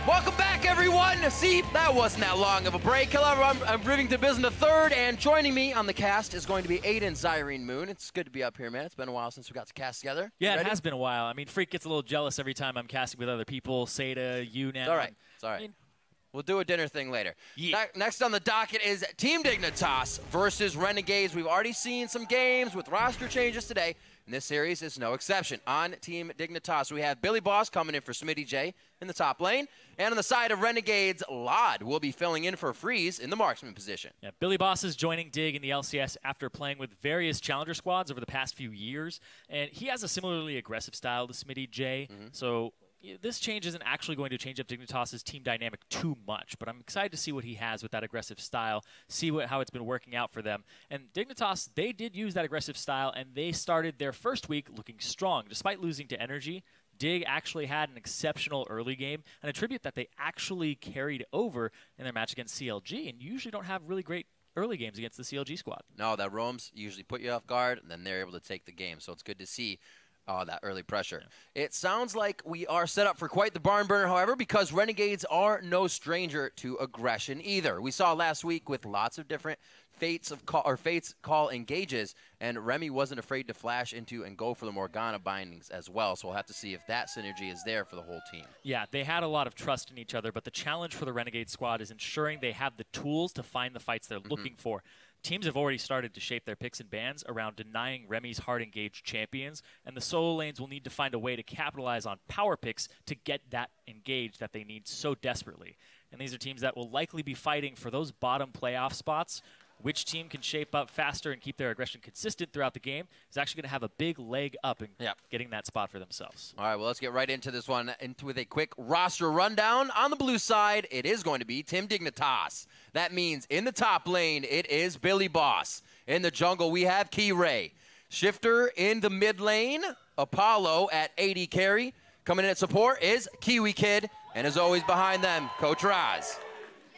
Welcome back, everyone. See, that wasn't that long of a break. Hello, I'm Rivington Biz in the third, and joining me on the cast is going to be Aiden Zyrene Moon. It's good to be up here, man. It's been a while since we got to cast together. Yeah, it has been a while. I mean, Freak gets a little jealous every time I'm casting with other people. Seda, you now. It's all right. It's all right. I mean, we'll do a dinner thing later. Yeah. Next on the docket is Team Dignitas versus Renegades. We've already seen some games with roster changes today, and this series is no exception. On Team Dignitas, we have Billy Boss coming in for Smitty J in the top lane, and on the side of Renegades, Lod will be filling in for Freeze in the marksman position. Yeah, Billy Boss is joining Dig in the LCS after playing with various challenger squads over the past few years, and he has a similarly aggressive style to Smitty J, so this change isn't actually going to change up Dignitas' team dynamic too much, but I'm excited to see what he has with that aggressive style, see how it's been working out for them. And Dignitas, they did use that aggressive style, and they started their first week looking strong. Despite losing to Energy, Dig actually had an exceptional early game, and a tribute that they actually carried over in their match against CLG, and you usually don't have really great early games against the CLG squad. No, that roams usually put you off guard, and then they're able to take the game, so it's good to see that early pressure. Yeah. It sounds like we are set up for quite the barn burner, however, because Renegades are no stranger to aggression either. We saw last week with lots of different fates call engages, and Remy wasn't afraid to flash into and go for the Morgana bindings as well, so we'll have to see if that synergy is there for the whole team. Yeah, they had a lot of trust in each other, but the challenge for the Renegade squad is ensuring they have the tools to find the fights they're looking for. Teams have already started to shape their picks and bans around denying Remy's hard-engaged champions, and the solo lanes will need to find a way to capitalize on power picks to get that engaged that they need so desperately. And these are teams that will likely be fighting for those bottom playoff spots. Which team can shape up faster and keep their aggression consistent throughout the game is actually going to have a big leg up in getting that spot for themselves. All right, well, let's get right into this one with a quick roster rundown. On the blue side, it is going to be Team Dignitas. That means in the top lane, it is Billy Boss. In the jungle, we have Key Ray. Shifter in the mid lane, Apollo at AD carry. Coming in at support is Kiwi Kid, and as always behind them, Coach Raz.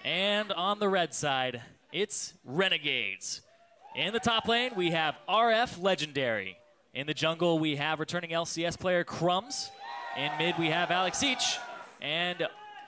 And on the red side, it's Renegades. In the top lane, we have RF Legendary. In the jungle, we have returning LCS player Crumbs. In mid, we have Alex Each. And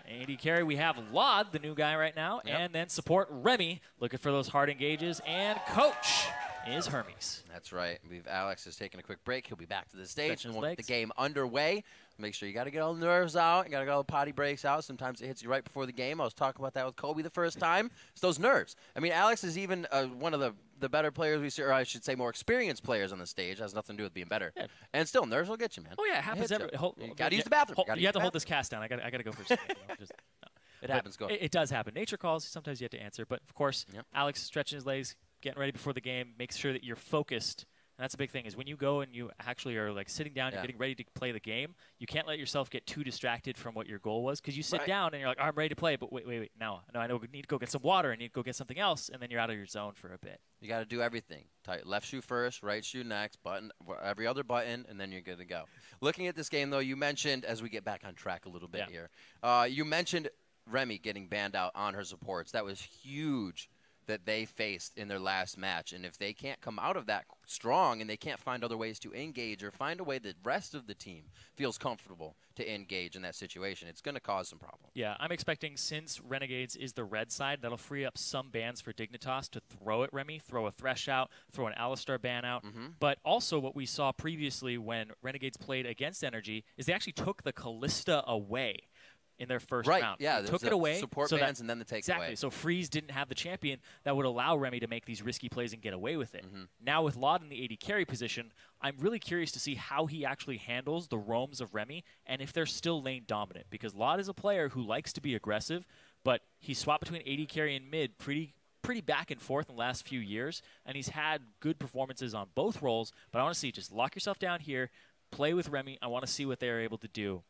AD carry, we have Lod, the new guy right now. And then support Remy, looking for those hard engages. And coach is Hermes. That's right. Alex is taking a quick break. He'll be back to the stage and we'll get the game underway. Make sure you got to get all the nerves out. You got to get all the potty breaks out. Sometimes it hits you right before the game. I was talking about that with Kobe the first time. It's those nerves. I mean, Alex is even one of the better players we see, or I should say more experienced players on the stage. It has nothing to do with being better. Yeah. And still, nerves will get you, man. Oh, yeah, it happens. You got to use the bathroom. You have to hold this cast down. I got to go for a second. It happens. Go. It does happen. Nature calls. Sometimes you have to answer. But, of course, Alex stretching his legs, getting ready before the game, makes sure that you're focused. And that's a big thing, is when you go and you actually are like sitting down, you're getting ready to play the game, you can't let yourself get too distracted from what your goal was, because you sit down and you're like, oh, I'm ready to play, but wait, no, I know we need to go get some water, and you need to go get something else, and then you're out of your zone for a bit. You got to do everything. Left shoe first, right shoe next, button, every other button, and then you're good to go. Looking at this game, though, you mentioned, as we get back on track a little bit here, you mentioned Remy getting banned out on her supports. That was huge that they faced in their last match, and if they can't come out of that strong and they can't find other ways to engage or find a way that the rest of the team feels comfortable to engage in that situation, it's going to cause some problems. Yeah, I'm expecting, since Renegades is the red side, that'll free up some bans for Dignitas to throw at Remy, throw a Thresh out, throw an Alistar ban out. But also what we saw previously when Renegades played against Energy is they actually took the Callista away in their first round. Yeah, they took it away. Support so bans and then the take away. Exactly. So Freeze didn't have the champion that would allow Remy to make these risky plays and get away with it. Now with Lod in the AD carry position, I'm really curious to see how he actually handles the roams of Remy and if they're still lane dominant, because Lod is a player who likes to be aggressive, but he swapped between AD carry and mid pretty back and forth in the last few years, and he's had good performances on both roles. But I want to see, just lock yourself down here, play with Remy. I want to see what they're able to do.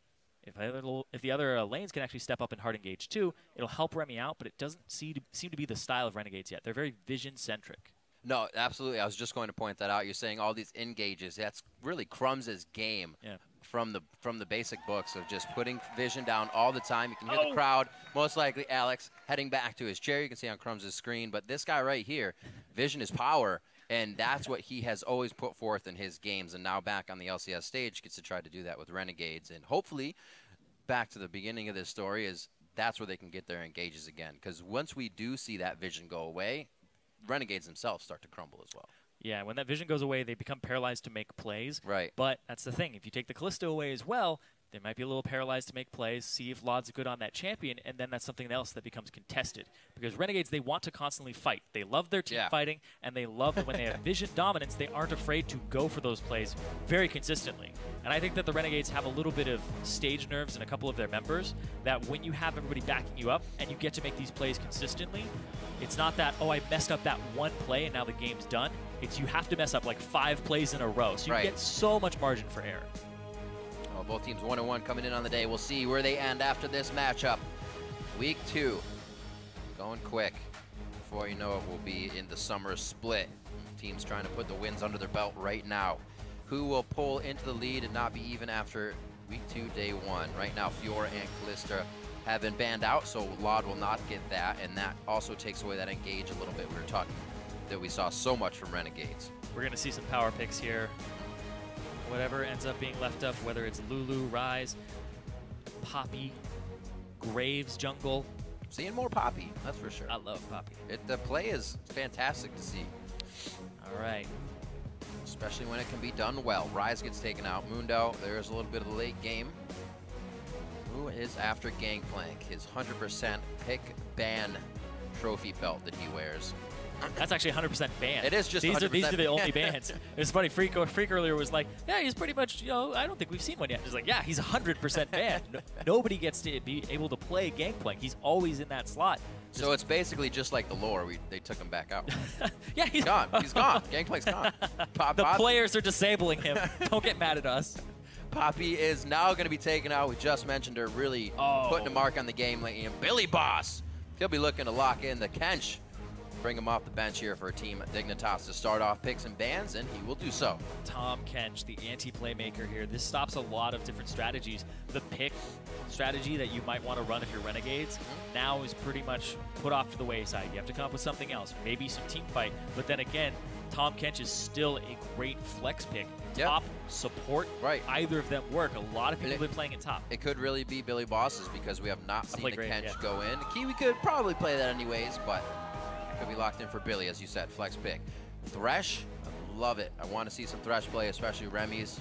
If the other lanes can actually step up and hard engage too, it'll help Remy out, but it doesn't seem to be the style of Renegades yet. They're very vision-centric. No, absolutely. I was just going to point that out. You're saying all these engages. That's really Crumbs' game from the basic books of just putting vision down all the time. You can hear the crowd, most likely Alex, heading back to his chair. You can see on Crumbs' screen. But this guy right here, vision is power. And that's what he has always put forth in his games. And now back on the LCS stage, gets to try to do that with Renegades. And hopefully, back to the beginning of this story, is that's where they can get their engages again. Because once we do see that vision go away, Renegades themselves start to crumble as well. Yeah, when that vision goes away, they become paralyzed to make plays. Right. But that's the thing. If you take the Callisto away as well, they might be a little paralyzed to make plays, see if Lod's good on that champion, and then that's something else that becomes contested. Because Renegades, they want to constantly fight. They love their team fighting, and they love that when they have vision dominance, they aren't afraid to go for those plays very consistently. And I think that the Renegades have a little bit of stage nerves in a couple of their members, that when you have everybody backing you up and you get to make these plays consistently, it's not that, oh, I messed up that one play and now the game's done. It's you have to mess up like 5 plays in a row. So you get so much margin for error. Well, both teams 1-1 coming in on the day. We'll see where they end after this matchup. Week 2, going quick. Before you know it, we'll be in the summer split. Teams trying to put the wins under their belt right now. Who will pull into the lead and not be even after week 2, day 1? Right now, Fiora and Callista have been banned out, so Lod will not get that, and that also takes away that engage a little bit. We were talking that we saw so much from Renegades. We're going to see some power picks here. Whatever ends up being left up, whether it's Lulu, Rise, Poppy, Graves, Jungle. Seeing more Poppy, that's for sure. I love Poppy. The play is fantastic to see. All right. Especially when it can be done well. Rise gets taken out. Mundo, there's a little bit of the late game. Who is after Gangplank? His 100% pick ban trophy belt that he wears. That's actually 100% banned. It is just these 100% are the only bans. It's funny. Freak earlier was like, yeah, he's pretty much, you know, I don't think we've seen one yet. He's like, yeah, he's 100% banned. Nobody gets to be able to play Gangplank. He's always in that slot. So it's basically just like the lore. They took him back out. Yeah, he's gone. He's gone. Gangplank's gone. The players are disabling him. Don't get mad at us. Poppy is now going to be taken out. We just mentioned her really putting a mark on the game lately. And Billy Boss, he'll be looking to lock in the Kench. Bring him off the bench here for Team Dignitas to start off picks and bans, and he will do so. Tom Kench, the anti-playmaker here. This stops a lot of different strategies. The pick strategy that you might want to run if you're Renegades now is pretty much put off to the wayside. You have to come up with something else, maybe some team fight. But then again, Tom Kench is still a great flex pick. Top, support, either of them work. A lot of people have been playing it top. It could really be Billy Boss's because we have not seen the Kench go in. Kiwi could probably play that anyways, but could be locked in for Billy, as you said, flex pick. Thresh, I love it. I want to see some Thresh play, especially Remy's.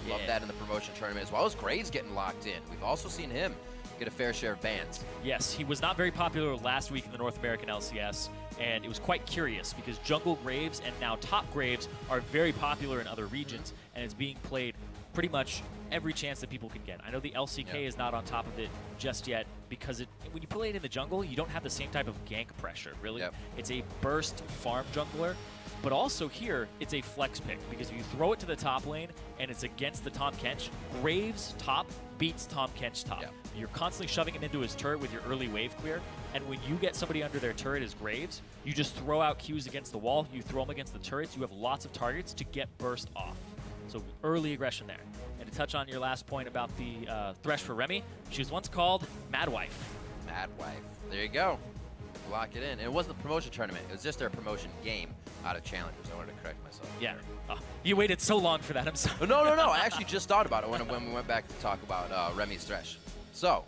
Love that in the promotion tournament, as well as Graves getting locked in. We've also seen him get a fair share of bans. Yes, he was not very popular last week in the North American LCS, and it was quite curious because Jungle Graves and now Top Graves are very popular in other regions, and it's being played pretty much every chance that people can get. I know the LCK is not on top of it just yet because when you play it in the jungle, you don't have the same type of gank pressure, really. It's a burst farm jungler, but also here, it's a flex pick because if you throw it to the top lane and it's against the Tom Kench, Graves top beats Tom Kench top. You're constantly shoving him into his turret with your early wave clear, and when you get somebody under their turret as Graves, you just throw out Qs against the wall, you throw them against the turrets, you have lots of targets to get burst off. So early aggression there. And to touch on your last point about the Thresh for Remy, she was once called Madwife. Madwife. There you go. Lock it in. And it wasn't the promotion tournament. It was just their promotion game out of challengers. I wanted to correct myself. Yeah. You waited so long for that. I'm sorry. No. I actually just thought about it when we went back to talk about Remy's Thresh. So,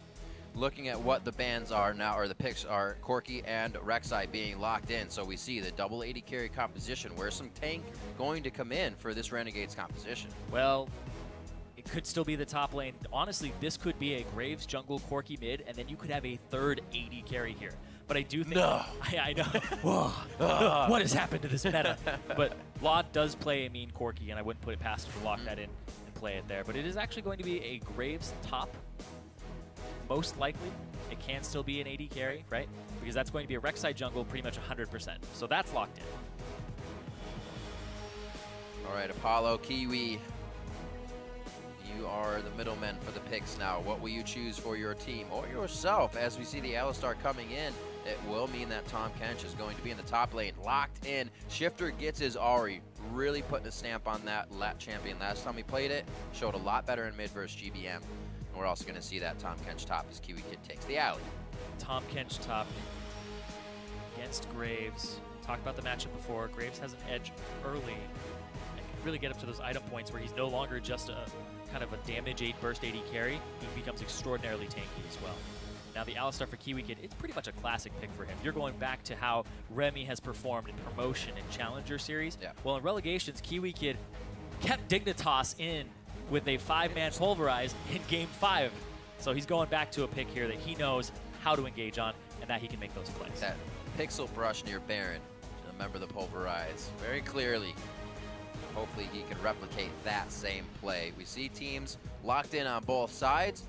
looking at what the bans are now, or the picks are, Corki and Rek'Sai being locked in. So we see the double 80 carry composition. Where's some tank going to come in for this Renegades composition? Well, it could still be the top lane. Honestly, this could be a Graves jungle, Corki mid, and then you could have a third 80 carry here. But I do think... No. I know. What has happened to this meta? But Lod does play a mean Corki, and I wouldn't put it past him to lock that in and play it there. But it is actually going to be a Graves top. Most likely, it can still be an 80 carry, right? Because that's going to be a Rek'Sai jungle pretty much 100%. So that's locked in. All right, Apollo, Kiwi. You are the middlemen for the picks now. What will you choose for your team or yourself? As we see the Alistar coming in, it will mean that Tom Kench is going to be in the top lane, locked in. Shifter gets his Ahri, really putting a stamp on that lat champion. Last time we played it, showed a lot better in mid versus GBM. And we're also going to see that Tom Kench top as Kiwi Kid takes the alley. Tom Kench top against Graves. Talked about the matchup before. Graves has an edge early and can really get up to those item points where he's no longer just a kind of a damage 8 burst 80 carry. He becomes extraordinarily tanky as well. Now the Alistar for Kiwi Kid, it's pretty much a classic pick for him. You're going back to how Remy has performed in Promotion and Challenger Series. Yeah. Well, in Relegations, Kiwi Kid kept Dignitas in with a 5-man pulverize in Game 5. So he's going back to a pick here that he knows how to engage on and that he can make those plays. That pixel brush near Baron, remember the pulverize very clearly. Hopefully he can replicate that same play. We see teams locked in on both sides.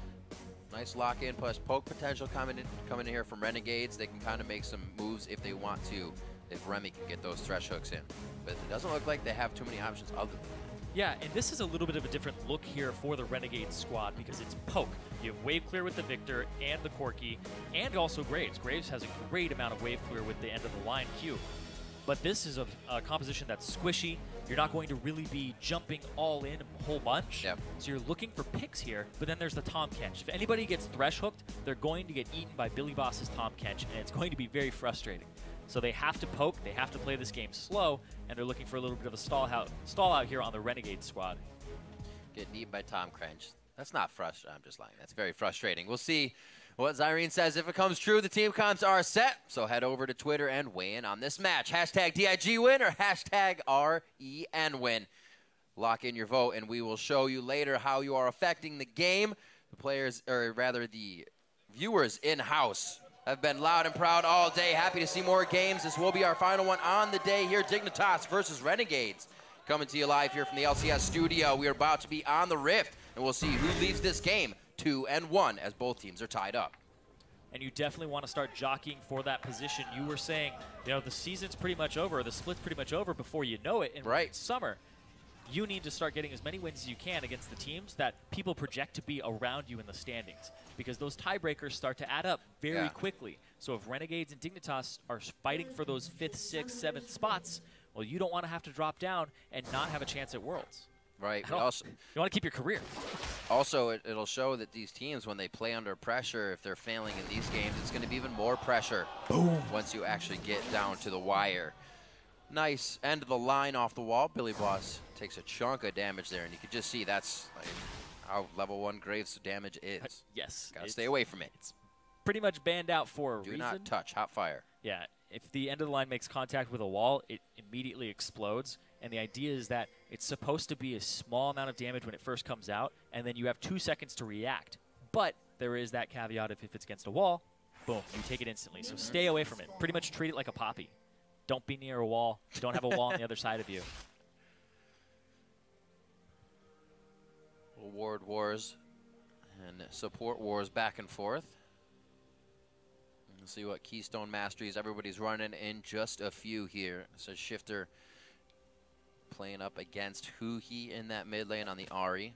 Nice lock in plus poke potential coming in here from Renegades. They can kind of make some moves if they want to, if Remy can get those thresh hooks in. But it doesn't look like they have too many options other than that. Yeah, and this is a little bit of a different look here for the Renegades squad because it's poke. You have wave clear with the Victor and the Corki, and also Graves. Graves has a great amount of wave clear with the end of the line Q. But this is a composition that's squishy. You're not going to really be jumping all in a whole bunch. Yep. So you're looking for picks here, but then there's the Tom Catch. If anybody gets thresh hooked, they're going to get eaten by Billy Boss's Tom Catch, and it's going to be very frustrating. So they have to poke, they have to play this game slow, and they're looking for a little bit of a stall out here on the Renegade squad. Getting eaten by Tom Crench. That's not frustrating. I'm just lying. That's very frustrating. We'll see what Zyrene says. If it comes true, the team comps are set. So head over to Twitter and weigh in on this match. Hashtag DIG win or hashtag REN win. Lock in your vote, and we will show you later how you are affecting the game. The players, or rather the viewers in-house, have been loud and proud all day. Happy to see more games. This will be our final one on the day here. Dignitas versus Renegades. Coming to you live here from the LCS studio. We are about to be on the Rift, and we'll see who leaves this game 2-1 as both teams are tied up. And you definitely want to start jockeying for that position. You were saying, you know, the season's pretty much over, the split's pretty much over before you know it in summer. You need to start getting as many wins as you can against the teams that people project to be around you in the standings, because those tiebreakers start to add up very quickly. So if Renegades and Dignitas are fighting for those 5th, 6th, 7th spots, well, you don't want to have to drop down and not have a chance at Worlds. Right. You want to keep your career. Also, it'll show that these teams, when they play under pressure, if they're failing in these games, it's going to be even more pressure. Boom. Once you actually get down to the wire. Nice end of the line off the wall. Billy Boss takes a chunk of damage there, and you can just see that's like how level 1 Graves damage is. Yes. Gotta stay away from it. It's pretty much banned out for a reason. Do not touch hot fire. Yeah. If the end of the line makes contact with a wall, it immediately explodes. And the idea is that it's supposed to be a small amount of damage when it first comes out, and then you have 2 seconds to react. But there is that caveat of if it's against a wall, boom, you take it instantly. So stay away from it. Pretty much treat it like a poppy. Don't be near a wall. Don't have a wall on the other side of you. Award wars and support wars back and forth. We'll see what Keystone Masteries everybody's running in just a few here. So Shifter playing up against Huhi in that mid lane on the Ahri.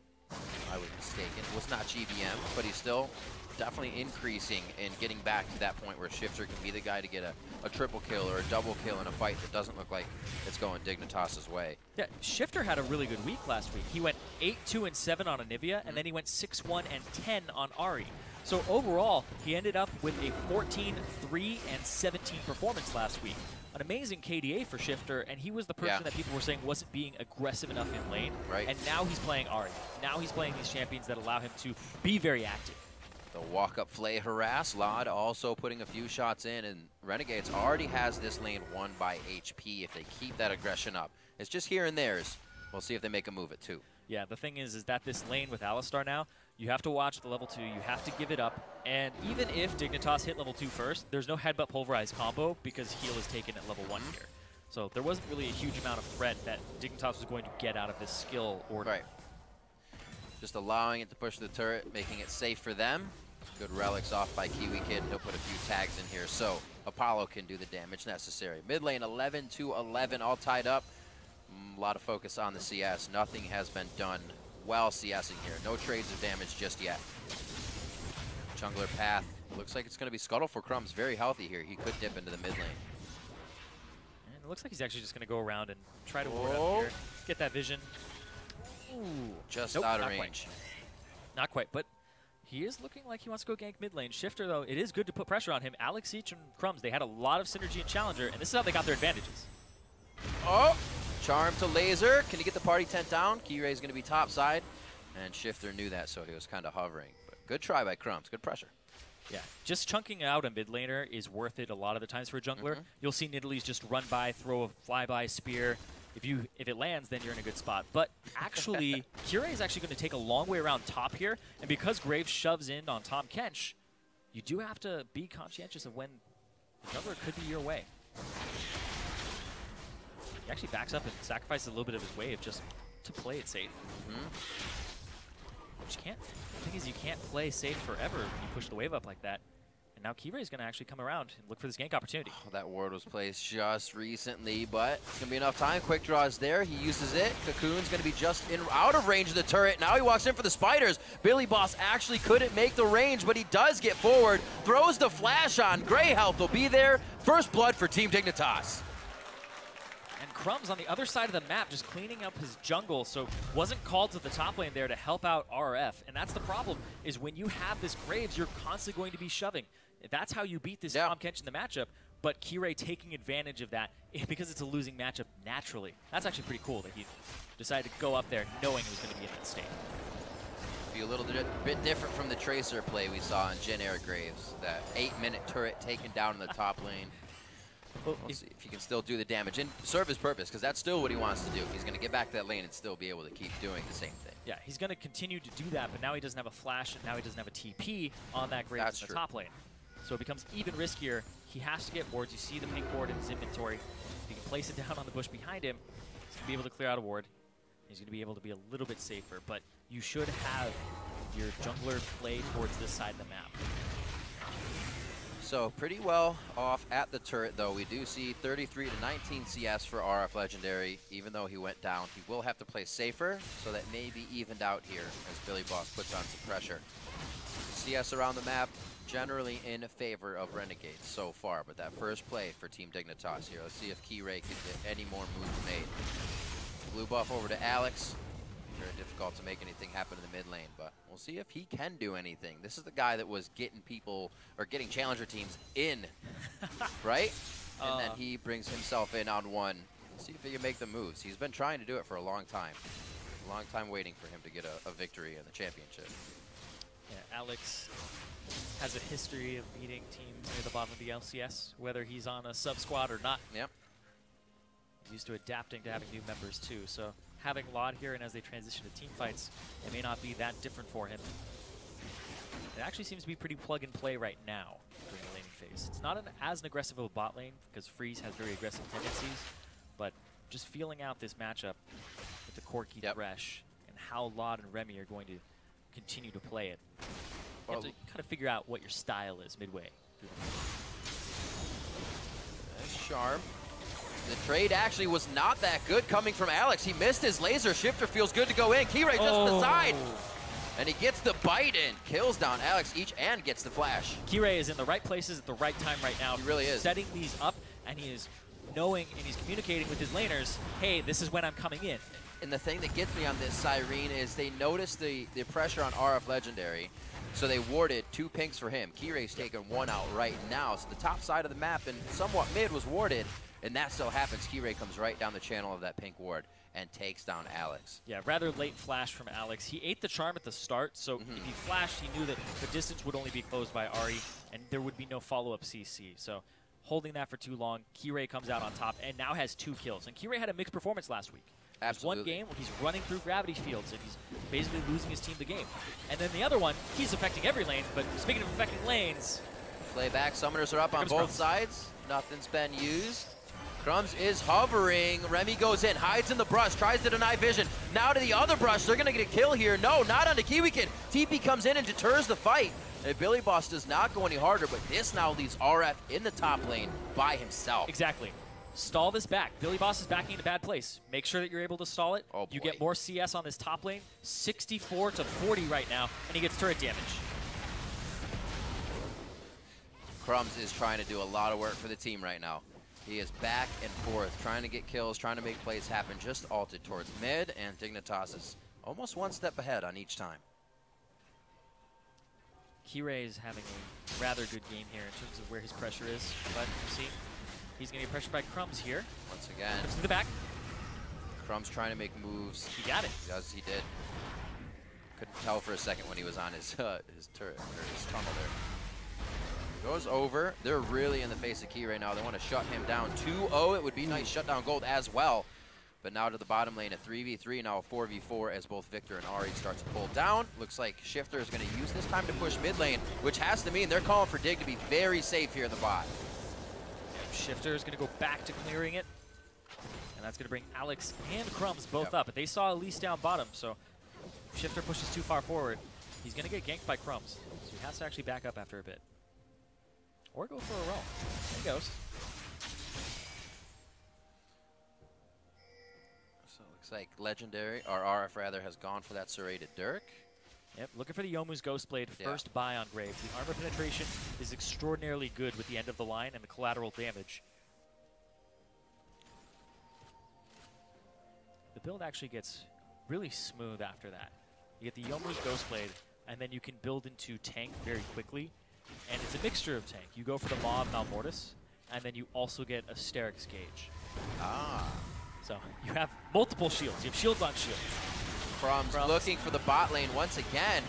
I was mistaken. It was not GBM, but he's still definitely increasing and getting back to that point where Shifter can be the guy to get a triple kill or a double kill in a fight that doesn't look like it's going Dignitas' way. Yeah, Shifter had a really good week last week. He went 8-2-7 on Anivia, and then he went 6-1-10 on Ahri. So overall, he ended up with a 14-3-17 performance last week. An amazing KDA for Shifter, and he was the person that people were saying wasn't being aggressive enough in lane. Right. And now he's playing Ahri. Now he's playing these champions that allow him to be very active. The walk-up flay harass. Lod also putting a few shots in, and Renegades already has this lane won by HP if they keep that aggression up. It's just here and there's. We'll see if they make a move at 2. Yeah, the thing is that this lane with Alistar now, you have to watch the level 2, you have to give it up, and even if Dignitas hit level 2 first, there's no headbutt pulverize combo because heal is taken at level 1 here. So there wasn't really a huge amount of threat that Dignitas was going to get out of this skill order. Right. Just allowing it to push the turret, making it safe for them. Good relics off by Kiwi Kid. He'll put a few tags in here so Apollo can do the damage necessary. Mid lane 11-11, all tied up. A lot of focus on the CS. Nothing has been done while CSing here. No trades of damage just yet. Jungler path. Looks like it's going to be Scuttle for Crumbs. Very healthy here. He could dip into the mid lane. And it looks like he's actually just going to go around and try to ward up here. Get that vision. Ooh. Just nope, out of not range. Quite. Not quite, but he is looking like he wants to go gank mid lane. Shifter, though, it is good to put pressure on him. Alex Seach and Crumbs, they had a lot of synergy in Challenger, and this is how they got their advantages. Oh! Charm to laser. Can he get the party tent down? Kirei is going to be top side. And Shifter knew that, so he was kind of hovering. But good try by Crumbs. Good pressure. Yeah, just chunking out a mid laner is worth it a lot of the times for a jungler. You'll see Nidalee's just run by, throw a flyby spear. If it lands, then you're in a good spot. But actually, Kirei is actually going to take a long way around top here, and because Graves shoves in on Tahm Kench, you do have to be conscientious of when the jungler could be your way. He actually backs up and sacrifices a little bit of his wave just to play it safe. Which you can't. The thing is, you can't play safe forever when you push the wave up like that. And now Kirei is going to actually come around and look for this gank opportunity. Oh, that ward was placed just recently, but it's going to be enough time. Quick draw is there. He uses it. Cocoon's going to be just out of range of the turret. Now he walks in for the spiders. Billy Boss actually couldn't make the range, but he does get forward. Throws the flash on. Grey Health will be there. First blood for Team Dignitas. Crumbs on the other side of the map just cleaning up his jungle, so wasn't called to the top lane there to help out RF. And that's the problem, is when you have this Graves, you're constantly going to be shoving. That's how you beat this Tahm Kench in the matchup, but Kirei taking advantage of that because it's a losing matchup naturally. That's actually pretty cool that he decided to go up there knowing he was going to be in that state. Be a little bit different from the Tracer play we saw in Jin Air Graves. That 8-minute turret taken down in the top lane. We'll see if he can still do the damage and serve his purpose, because that's still what he wants to do. He's going to get back to that lane and still be able to keep doing the same thing. Yeah, he's going to continue to do that, but now he doesn't have a flash, and now he doesn't have a TP on that Graves in the top lane. So it becomes even riskier. He has to get wards. You see the pink ward in his inventory. If he can place it down on the bush behind him, he's going to be able to clear out a ward. He's going to be able to be a little bit safer, but you should have your jungler play towards this side of the map. So pretty well off at the turret, though. We do see 33 to 19 CS for RF Legendary. Even though he went down, he will have to play safer, so that may be evened out here as Billy Boss puts on some pressure. CS around the map, generally in favor of Renegades so far, but that first play for Team Dignitas here. Let's see if Kirei can get any more moves made. Blue buff over to Alex. Very difficult to make anything happen in the mid lane, but we'll see if he can do anything. This is the guy that was getting people, or getting challenger teams in, right? And then he brings himself in on one. We'll see if he can make the moves. He's been trying to do it for a long time. A long time waiting for him to get a victory in the championship. Yeah, Alex has a history of beating teams near the bottom of the LCS, whether he's on a sub-squad or not. Yep. He's used to adapting to having new members too, so having Lod here, and as they transition to team fights, it may not be that different for him. It actually seems to be pretty plug-and-play right now during the laning phase. It's not as aggressive of a bot lane, because Freeze has very aggressive tendencies, but just feeling out this matchup with the Corki Thresh and how Lod and Remy are going to continue to play it. You have to kind of figure out what your style is midway. Nice charm. The trade actually was not that good coming from Alex. He missed his laser. Shifter feels good to go in. Kirei just to the side. And he gets the bite in. Kills down Alex each and gets the flash. Kirei is in the right places at the right time right now. He really is. Setting these up, and he is knowing and he's communicating with his laners, hey, this is when I'm coming in. And the thing that gets me on this Cyrene is they noticed the pressure on RF Legendary. So they warded 2 pinks for him. Kirei's taking 1 out right now. So the top side of the map and somewhat mid was warded. And that still happens. Kirei comes right down the channel of that pink ward and takes down Alex. Yeah, rather late flash from Alex. He ate the charm at the start, so if he flashed, he knew that the distance would only be closed by Ahri, and there would be no follow-up CC. So holding that for too long, Kirei comes out on top and now has 2 kills. And Kirei had a mixed performance last week. Absolutely. There's one game where he's running through gravity fields and he's basically losing his team the game. And then the other one, he's affecting every lane, but speaking of affecting lanes... Playback, summoners are up on both sides. Nothing's been used. Crumbs is hovering. Remy goes in, hides in the brush, tries to deny vision. Now to the other brush. They're going to get a kill here. No, not on the Kiwi Kid. TP comes in and deters the fight. And Billy Boss does not go any harder, but this now leaves RF in the top lane by himself. Exactly. Stall this back. Billy Boss is backing in a bad place. Make sure that you're able to stall it. Oh, you get more CS on this top lane. 64 to 40 right now, and he gets turret damage. Crumbs is trying to do a lot of work for the team right now. He is back and forth, trying to get kills, trying to make plays happen, just ulted towards mid, and Dignitas is almost 1 step ahead on each time. Kirei is having a rather good game here in terms of where his pressure is, but you see, he's going to get pressured by Crumbs here. Once again. Comes to the back. Crumbs trying to make moves. He got it. Yes, he did. Couldn't tell for a second when he was on his turret, or his tunnel there. Goes over. They're really in the face of Key right now. They want to shut him down. 2-0. It would be nice shutdown gold as well. But now to the bottom lane, a 3v3, now a 4v4 as both Victor and Ari start to pull down. Looks like Shifter is going to use this time to push mid lane, which has to mean they're calling for Dig to be very safe here in the bot. Shifter is going to go back to clearing it. And that's going to bring Alex and Crumbs both up. But they saw Elise down bottom, so if Shifter pushes too far forward, he's going to get ganked by Crumbs. So he has to actually back up after a bit. Or go for a roam. There he goes. So it looks like Legendary, or RF rather, has gone for that serrated Dirk. Yep, looking for the Youmuu's Ghostblade first buy on Graves. The armor penetration is extraordinarily good with the end of the line and the collateral damage. The build actually gets really smooth after that. You get the Youmuu's Ghostblade, and then you can build into tank very quickly. And it's a mixture of tank. You go for the Maw of Malmortis, and then you also get a Sterix Gauge. Ah. So you have multiple shields. You have shields on shields. Crumbs looking for the bot lane once again.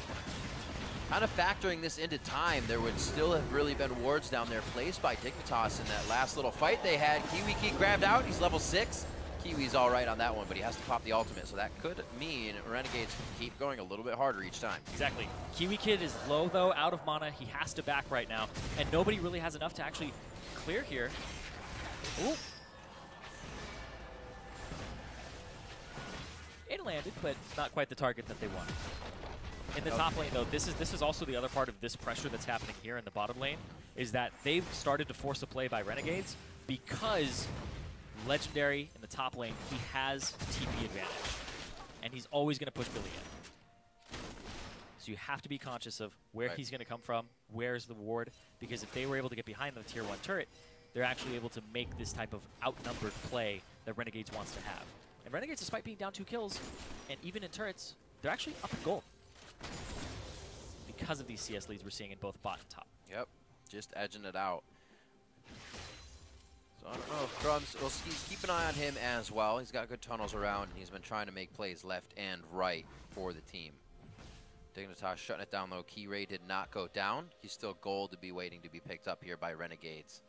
Kind of factoring this into time, there would still have really been wards down there placed by Dignitas in that last little fight they had. Kiwi Key grabbed out. He's level 6. Kiwi's all right on that one, but he has to pop the ultimate, so that could mean Renegades keep going a little bit harder each time. Exactly. Kiwi Kid is low, though, out of mana. He has to back right now, and nobody really has enough to actually clear here. Ooh. It landed, but not quite the target that they wanted. In the top lane, though, this is also the other part of this pressure that's happening here in the bottom lane, is that they've started to force a play by Renegades because Legendary in the top lane, he has TP advantage, and he's always going to push Billy in. So you have to be conscious of where he's going to come from, where's the ward, because if they were able to get behind the tier 1 turret, they're actually able to make this type of outnumbered play that Renegades wants to have. And Renegades, despite being down 2 kills, and even in turrets, they're actually up in gold because of these CS leads we're seeing in both bot and top. Yep, just edging it out. So I don't know if Crumbs, we'll keep an eye on him as well. He's got good tunnels around, and he's been trying to make plays left and right for the team. Dignitas shutting it down, though. Key Ray did not go down. He's still gold to be waiting to be picked up here by Renegades.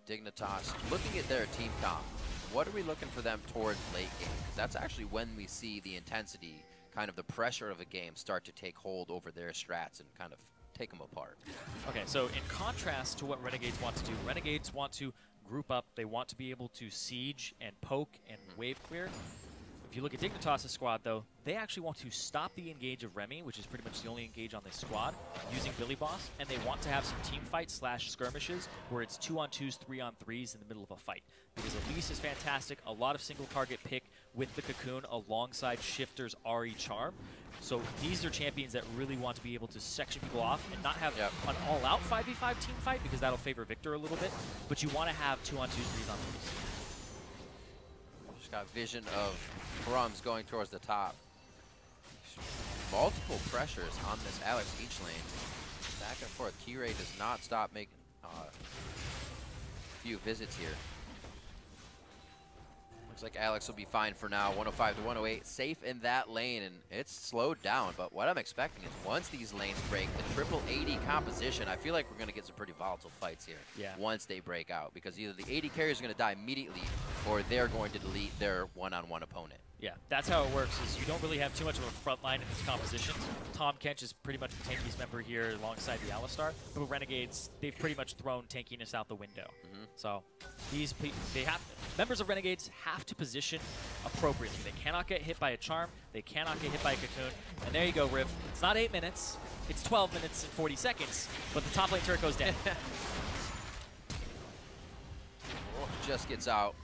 Dignitas, looking at their team comp, what are we looking for them towards late game? Because that's actually when we see the intensity, kind of the pressure of a game start to take hold over their strats and kind of take them apart. Okay, so in contrast to what Renegades want to do, Renegades want to group up. They want to be able to siege and poke and wave clear. If you look at Dignitas' squad, though, they actually want to stop the engage of Remy, which is pretty much the only engage on this squad, using Billy Boss, and they want to have some team fights / skirmishes where it's 2-on-2s, 3-on-3s in the middle of a fight. Because Elise is fantastic, a lot of single target pick with the Cocoon alongside Shifter's RE Charm. So these are champions that really want to be able to section people off and not have an all-out 5v5 team fight, because that'll favor Victor a little bit, but you want to have 2-on-2s, 3s-on-3s. Just got vision of Crumbs going towards the top. Multiple pressures on this Alex each lane. Back and forth. Key Ray does not stop making a few visits here. Looks like Alex will be fine for now. 105 to 108, safe in that lane, and it's slowed down. But what I'm expecting is once these lanes break, the triple AD composition, I feel like we're going to get some pretty volatile fights here. Once they break out, because either the AD carriers are going to die immediately, or they're going to delete their one-on-one opponent. Yeah, that's how it works, is you don't really have too much of a front line in these compositions. Tom Kench is pretty much the tankiest member here alongside the Alistar, but Renegades, they've pretty much thrown tankiness out the window. So members of Renegades have to position appropriately. They cannot get hit by a Charm, they cannot get hit by a Cocoon, and there you go, Riv. It's not 8 minutes, it's 12 minutes and 40 seconds, but the top lane turret goes down. Just gets out.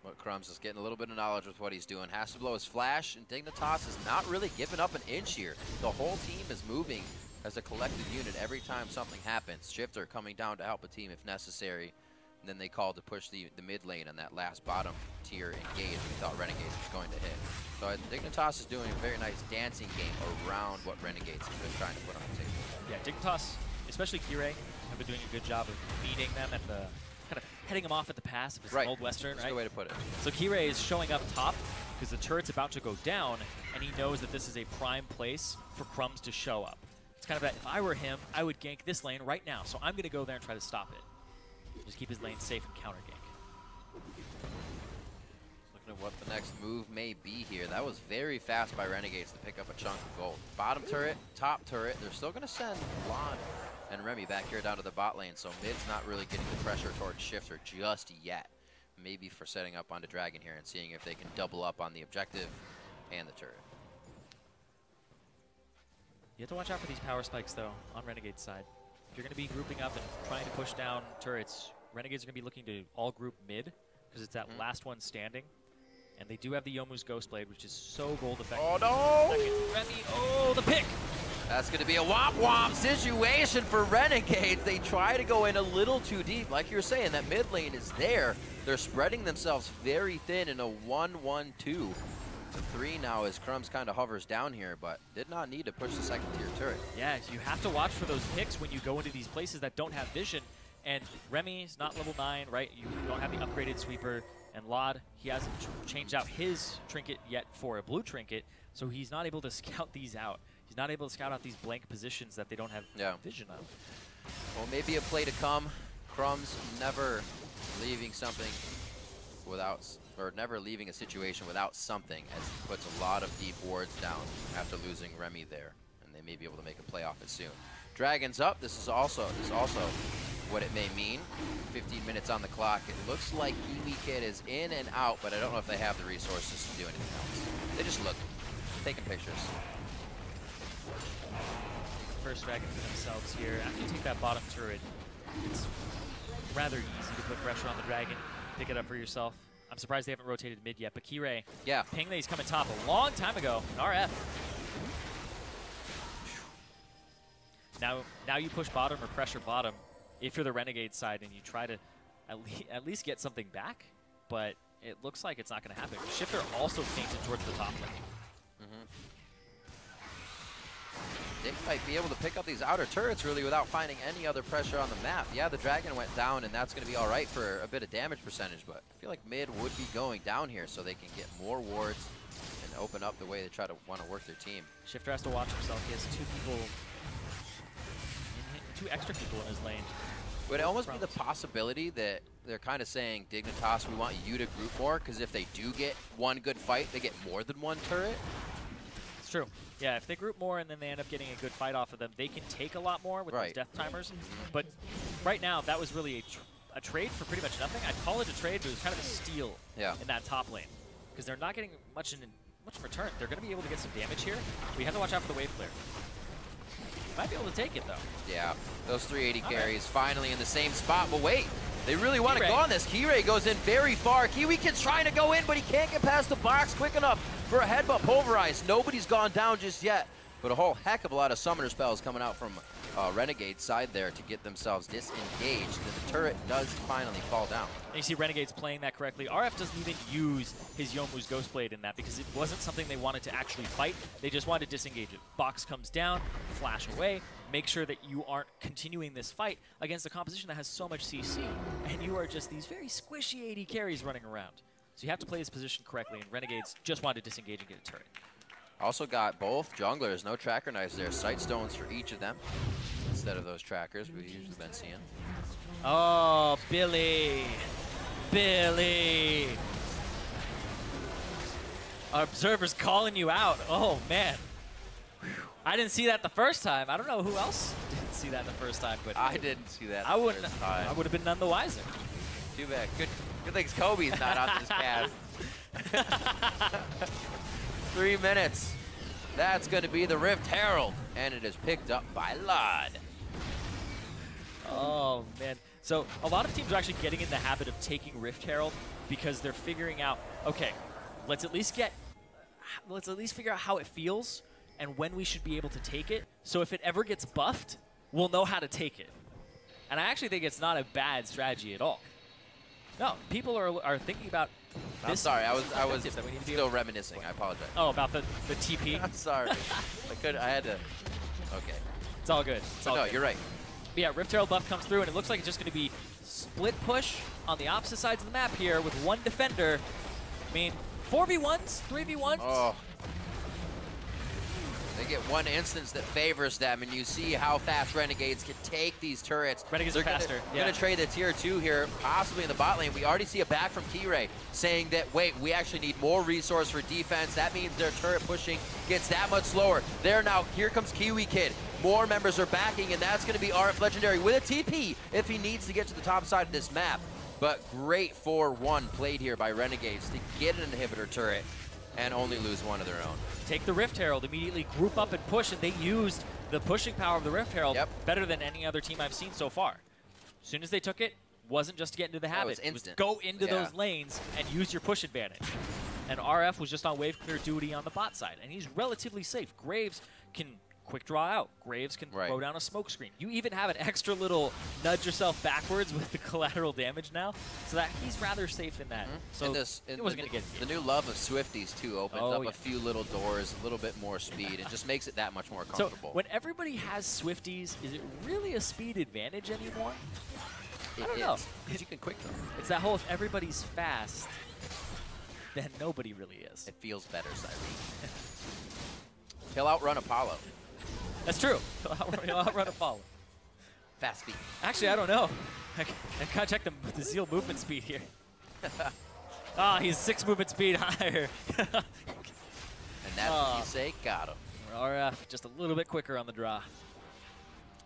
But Crumbs is getting a little bit of knowledge with what he's doing. Has to blow his flash, and Dignitas is not really giving up an inch here. The whole team is moving as a collective unit every time something happens. Shifter coming down to help a team if necessary. And then they called to push the mid lane on that last bottom tier engage we thought Renegades was going to hit. So Dignitas is doing a very nice dancing game around what Renegades have been trying to put on the table. Yeah, Dignitas, especially Kirei, have been doing a good job of beating them at the kind of heading them off at the pass if it's an Old Western, That's a good way to put it. So Kirei is showing up top because the turret's about to go down, and he knows that this is a prime place for Crumbs to show up. It's kind of that, if I were him, I would gank this lane right now. So I'm going to go there and try to stop it. Just keep his lane safe and counter gank. Looking at what the next move may be here. That was very fast by Renegades to pick up a chunk of gold. Bottom turret, top turret. They're still going to send Lon and Remy back here down to the bot lane. So mid's not really getting the pressure towards Shifter just yet. Maybe for setting up onto Dragon here and seeing if they can double up on the objective and the turret. You have to watch out for these power spikes, though, on Renegade's side. If you're going to be grouping up and trying to push down turrets, Renegades are going to be looking to all group mid, because it's that last one standing. And they do have the Youmuu's Ghostblade, which is so gold effective. Oh, no! Remy, oh, the pick! That's going to be a womp-womp situation for Renegades. They try to go in a little too deep. Like you were saying, that mid lane is there. They're spreading themselves very thin in a 1-1-2. The 3 now as Crumbs kind of hovers down here, but did not need to push the second tier turret. Yeah, you have to watch for those picks when you go into these places that don't have vision. And Remy's not level 9, right? You don't have the upgraded sweeper. And Lod, he hasn't changed out his trinket yet for a blue trinket, so he's not able to scout these out. He's not able to scout out these blank positions that they don't have vision of. Well, maybe a play to come. Crumbs never leaving something without, or never leaving a situation without something, as he puts a lot of deep wards down after losing Remy there, and they may be able to make a play off it soon. Dragon's up. This is also what it may mean. 15 minutes on the clock. It looks like Kiwi Kid is in and out, but I don't know if they have the resources to do anything else. They just look, taking pictures. First Dragon for themselves here. After you take that bottom turret, it's rather easy to put pressure on the Dragon, pick it up for yourself. I'm surprised they haven't rotated mid yet, but Kirei, ping that he's coming top a long time ago in RF. Now you push bottom or pressure bottom if you're the Renegade side and you try to at least get something back, but it looks like it's not going to happen. Shifter also fainted towards the top lane. They might be able to pick up these outer turrets really without finding any other pressure on the map. Yeah, the Dragon went down, and that's going to be all right for a bit of damage percentage, but I feel like mid would be going down here so they can get more wards and open up the way they try to want to work their team. Shifter has to watch himself. He has two extra people in his lane. Would it almost be the possibility that they're kind of saying, Dignitas, we want you to group more, because if they do get one good fight, they get more than one turret? It's true. Yeah, if they group more and then they end up getting a good fight off of them, they can take a lot more with those death timers. But right now, that was really a trade for pretty much nothing. I'd call it a trade, but it was kind of a steal in that top lane, because they're not getting much in return. They're going to be able to get some damage here. We have to watch out for the wave clear. Might be able to take it, though. Yeah, those 380 carries finally in the same spot. But wait, they really want to go on this. Kirei goes in very far. Kiwi Kid's trying to go in, but he can't get past the box quick enough for a headbutt pulverized. Nobody's gone down just yet, but a whole heck of a lot of summoner spells coming out from Renegade's side there to get themselves disengaged. And the turret does finally fall down. And you see Renegades playing that correctly. RF doesn't even use his Youmuu's Ghostblade in that because it wasn't something they wanted to actually fight. They just wanted to disengage it. Box comes down, flash away, make sure that you aren't continuing this fight against a composition that has so much CC, and you are just these very squishy 80 carries running around. So you have to play this position correctly, and Renegades just wanted to disengage and get a turret. Also got both junglers, no tracker knives there. Sight stones for each of them instead of those trackers we've usually been seeing. Oh, Billy. Billy. Our observer's calling you out. Oh, man. I didn't see that the first time. I don't know who else didn't see that the first time, but I didn't see that. I would have been none the wiser. Too bad. Good thing Kobe's not on this cast. 3 minutes. That's going to be the Rift Herald, and it is picked up by Lod. Oh, man. So a lot of teams are actually getting in the habit of taking Rift Herald because they're figuring out, okay, let's at least figure out how it feels and when we should be able to take it. So if it ever gets buffed, we'll know how to take it. And I actually think it's not a bad strategy at all. No, people are thinking about this. I'm sorry, I was still reminiscing. I apologize. Oh, about the TP? I'm sorry. I had to. Okay. It's all good. No, you're right. But yeah, Rift Herald buff comes through, and it looks like it's just going to be split push on the opposite sides of the map here with one defender. I mean, 4v1s, 3v1s. Oh. They get one instance that favors them, and you see how fast Renegades can take these turrets. Renegades are faster. They're going to trade the tier 2 here, possibly in the bot lane. We already see a back from Keyray saying that, wait, we actually need more resource for defense. That means their turret pushing gets that much slower. There now, here comes Kiwi Kid. More members are backing, and that's going to be RF Legendary with a TP if he needs to get to the top side of this map. But great 4-1 played here by Renegades to get an inhibitor turret and only lose one of their own. Take the Rift Herald, immediately group up and push, and they used the pushing power of the Rift Herald better than any other team I've seen so far. As soon as they took it, wasn't just to get into the habit. It was go into those lanes and use your push advantage. And RF was just on wave clear duty on the bot side, and he's relatively safe. Graves can quick draw out. Graves can throw down a smoke screen. You even have an extra little nudge yourself backwards with the collateral damage now, so that he's rather safe in that. So it wasn't going to get the new love of Swifties too opens up a few little doors, a little bit more speed, and just makes it that much more comfortable. So when everybody has Swifties, is it really a speed advantage anymore? I don't know. Because you can quick them. It's that whole if everybody's fast, then nobody really is. It feels better, Cyrene. He'll outrun Apollo. That's true. He'll outrun Apollo. Fast speed. Actually, I don't know. I gotta check the Zeal movement speed here. He's 6 movement speed higher. And that's what you say, got him. RF just a little bit quicker on the draw.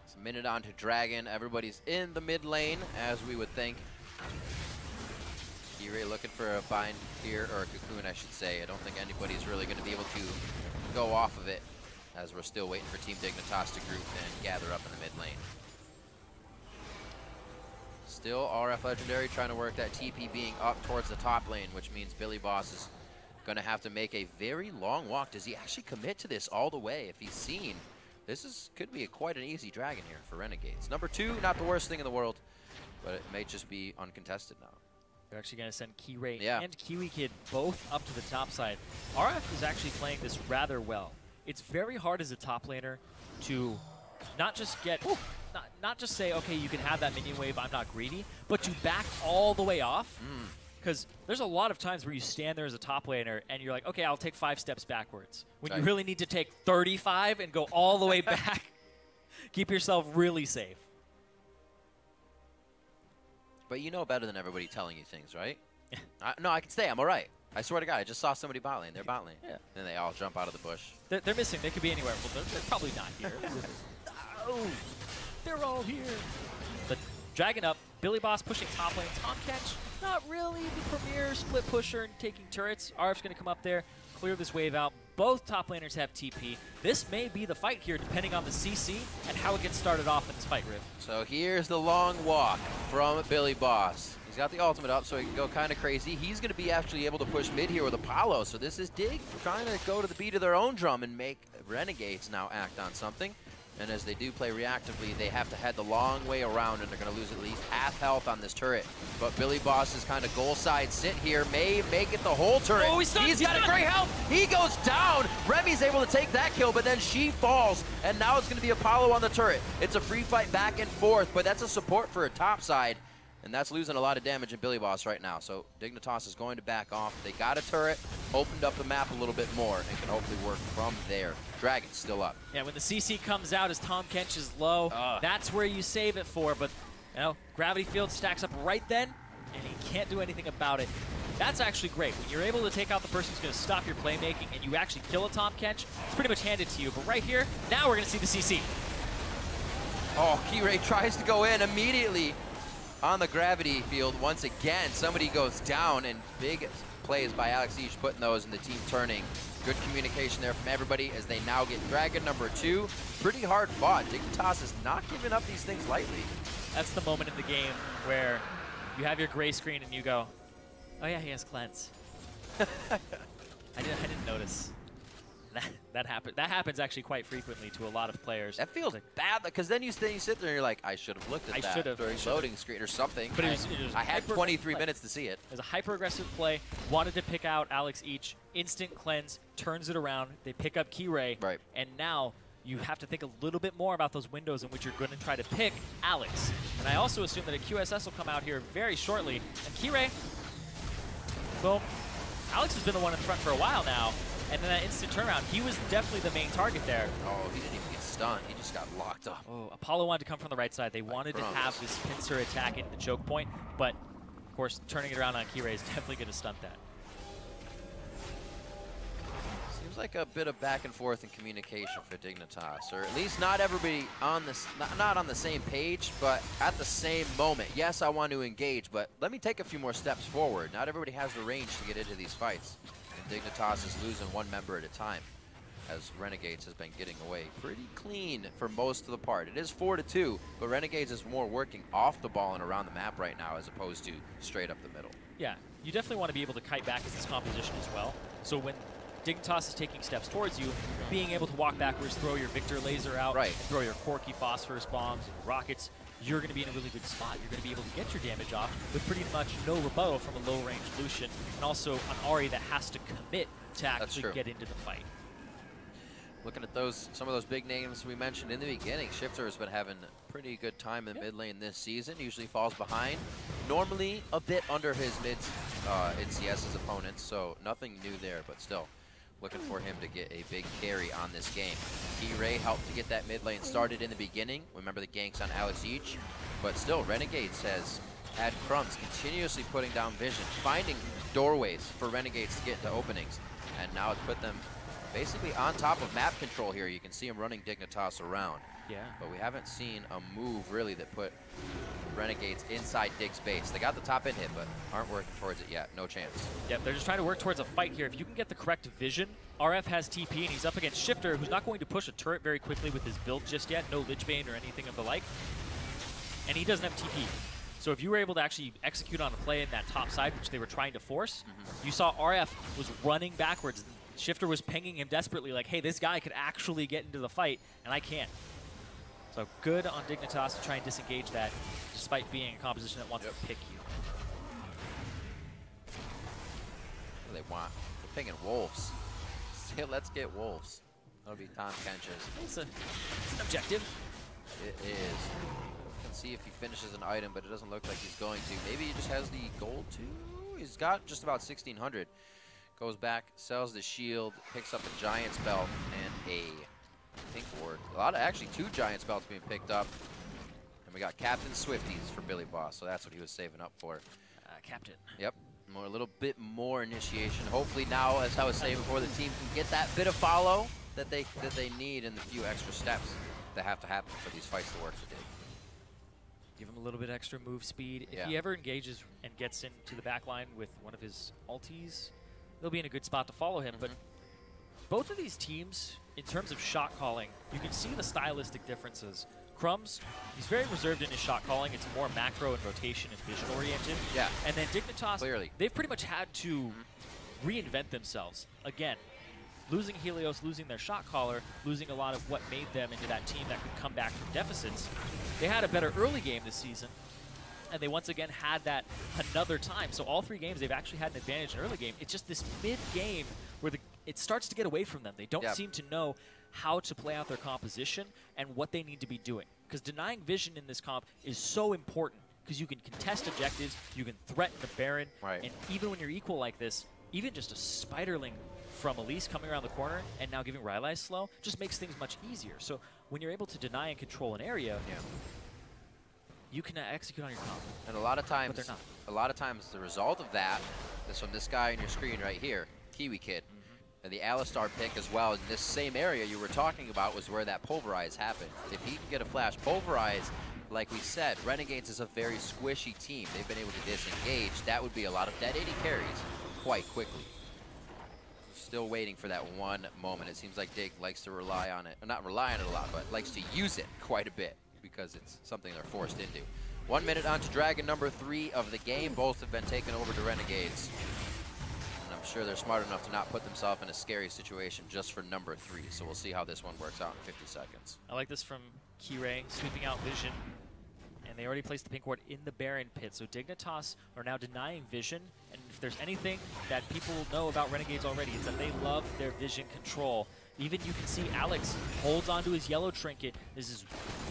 It's a minute on to Dragon. Everybody's in the mid lane, as we would think. Keyray looking for a bind here, or a cocoon, I should say. I don't think anybody's really going to be able to go off of it, as we're still waiting for Team Dignitas to group and gather up in the mid lane. Still RF Legendary trying to work that TP being up towards the top lane, which means Billy Boss is going to have to make a very long walk. Does he actually commit to this all the way? If he's seen, this could be quite an easy dragon here for Renegades. Number 2, not the worst thing in the world, but it may just be uncontested now. They're actually going to send Keyray and Kiwi Kid both up to the top side. RF is actually playing this rather well. It's very hard as a top laner to not just get, not just say, okay, you can have that minion wave, I'm not greedy, but to back all the way off. Because there's a lot of times where you stand there as a top laner and you're like, okay, I'll take 5 steps backwards. When you really need to take 35 and go all the way back. Keep yourself really safe. But you know better than everybody telling you things, right? No, I can stay. I'm all right. I swear to God, I just saw somebody bot lane. They're bot lane. Yeah. Then they all jump out of the bush. They're missing. They could be anywhere. Well, they're probably not here. Oh, they're all here. But Dragon up. Billy Boss pushing top lane. Tom Catch, not really the premier split pusher and taking turrets. RF's going to come up there, clear this wave out. Both top laners have TP. This may be the fight here, depending on the CC and how it gets started off in this fight, Riv. So here's the long walk from Billy Boss. He's got the ultimate up, so he can go kind of crazy. He's going to be actually able to push mid here with Apollo. So this is Dig trying to go to the beat of their own drum and make Renegades now act on something. And as they do play reactively, they have to head the long way around, and they're going to lose at least half health on this turret. But Billy Boss's kind of goal side sit here may make it the whole turret. Oh, he's got a great health. He goes down. Remy's able to take that kill, but then she falls, and now it's going to be Apollo on the turret. It's a free fight back and forth, but that's a support for a top side. And that's losing a lot of damage in Billy Boss right now. So Dignitas is going to back off. They got a turret, opened up the map a little bit more, and can hopefully work from there. Dragon's still up. Yeah, when the CC comes out as Tom Kench is low, that's where you save it for. But, you know, Gravity Field stacks up right then, and he can't do anything about it. That's actually great. When you're able to take out the person who's going to stop your playmaking and you actually kill a Tom Kench, it's pretty much handed to you. But right here, now we're going to see the CC. Oh, Keyray tries to go in immediately on the Gravity Field once again. Somebody goes down, and big plays by Alex Each putting those in the team turning. Good communication there from everybody as they now get Dragon number 2. Pretty hard fought. Dignitas is not giving up these things lightly. That's the moment in the game where you have your gray screen and you go, oh yeah, he has cleanse. I didn't notice. That happens actually quite frequently to a lot of players. That feels bad, because then you sit there and you're like, I should have looked at that during loading screen or something. But I had 23 minutes to see it. It was a hyper-aggressive play, wanted to pick out Alex Each, instant cleanse, turns it around, they pick up Keyray, and now you have to think a little bit more about those windows in which you're going to try to pick Alex. And I also assume that a QSS will come out here very shortly, and Keyray, boom. Alex has been the one in front for a while now. And then that instant turnaround, he was definitely the main target there. Oh, he didn't even get stunned. He just got locked up. Oh, Apollo wanted to come from the right side. They wanted to have this pincer attack into the choke point, but of course, turning it around on Kirei is definitely going to stunt that. Seems like a bit of back and forth in communication for Dignitas, or at least not everybody on this, not on the same page, but at the same moment. Yes, I want to engage, but let me take a few more steps forward. Not everybody has the range to get into these fights, and Dignitas is losing one member at a time, as Renegades has been getting away pretty clean for most of the part. It is 4-2, but Renegades is more working off the ball and around the map right now as opposed to straight up the middle. Yeah, you definitely want to be able to kite back as this composition as well. So when Dignitas is taking steps towards you, being able to walk backwards, throw your Victor laser out, and throw your Corky phosphorus bombs and rockets, you're going to be in a really good spot. You're going to be able to get your damage off with pretty much no rebuttal from a low-range Lucian, and also an Ahri that has to commit to actually get into the fight. Looking at some of those big names we mentioned in the beginning, Shifter has been having a pretty good time in mid lane this season. Usually falls behind, normally a bit under his NCS's opponents, so nothing new there, but still looking for him to get a big carry on this game. Kirei helped to get that mid lane started in the beginning. Remember the ganks on Alex each, but still Renegades has had Crumbs continuously putting down vision, finding doorways for Renegades to get into openings, and now it's put them basically on top of map control here. You can see him running Dignitas around. Yeah. But we haven't seen a move really that put Renegades inside Dig's base. They got the top end hit, but aren't working towards it yet. No chance. Yep, they're just trying to work towards a fight here. If you can get the correct vision, RF has TP and he's up against Shifter, who's not going to push a turret very quickly with his build just yet. No Lich Bane or anything of the like. And he doesn't have TP. So if you were able to actually execute on a play in that top side, which they were trying to force, you saw RF was running backwards. Shifter was pinging him desperately like, hey, this guy could actually get into the fight, and I can't. So good on Dignitas to try and disengage that, despite being a composition that wants to pick you. What do they want? They're picking wolves. Let's get wolves. That'll be Tom Kench's. It's an objective. It is. Let's see if he finishes an item, but it doesn't look like he's going to. Maybe he just has the gold too? He's got just about 1,600. Goes back, sells the shield, picks up a Giant's belt and a pink ward. Actually 2 Giant's belts being picked up. And we got Captain Swifties for Billy Boss, so that's what he was saving up for. Captain. Yep, a little bit more initiation. Hopefully now, as I was saying before, the team can get that bit of follow that they need in the few extra steps that have to happen for these fights to work for Dig. Give him a little bit extra move speed. If he ever engages and gets into the back line with one of his ultis, they'll be in a good spot to follow him. But both of these teams, in terms of shot calling, you can see the stylistic differences. Crumbs, he's very reserved in his shot calling. It's more macro and rotation and vision oriented. Yeah. And then Dignitas, they've pretty much had to reinvent themselves. Again, losing Helios, losing their shot caller, losing a lot of what made them into that team that could come back from deficits. They had a better early game this season, and they once again had that another time. So all 3 games, they've actually had an advantage in early game. It's just this mid-game where it starts to get away from them. They don't seem to know how to play out their composition and what they need to be doing. Because denying vision in this comp is so important, because you can contest objectives, you can threaten the Baron, and even when you're equal like this, even just a Spiderling from Elise coming around the corner and now giving Rylai slow just makes things much easier. So when you're able to deny and control an area, you can execute on your comp. And a lot of times, but they're not. A lot of times the result of that is from this guy on your screen right here, Kiwi Kid. And the Alistar pick as well in this same area you were talking about was where that Pulverize happened. If he can get a flash Pulverize, like we said, Renegades is a very squishy team. They've been able to disengage. That would be a lot of dead 80 carries quite quickly. Still waiting for that one moment. It seems like Dig likes to rely on it, or not rely on it a lot, but likes to use it quite a bit because it's something they're forced into. 1 minute on to Dragon number 3 of the game. Both have been taken over to Renegades. And I'm sure they're smart enough to not put themselves in a scary situation just for number 3. So we'll see how this one works out in 50 seconds. I like this from Kirei, sweeping out vision. And they already placed the pink ward in the Baron pit. So Dignitas are now denying vision. And if there's anything that people know about Renegades already, it's that they love their vision control. Even you can see Alex holds onto his yellow trinket. This is,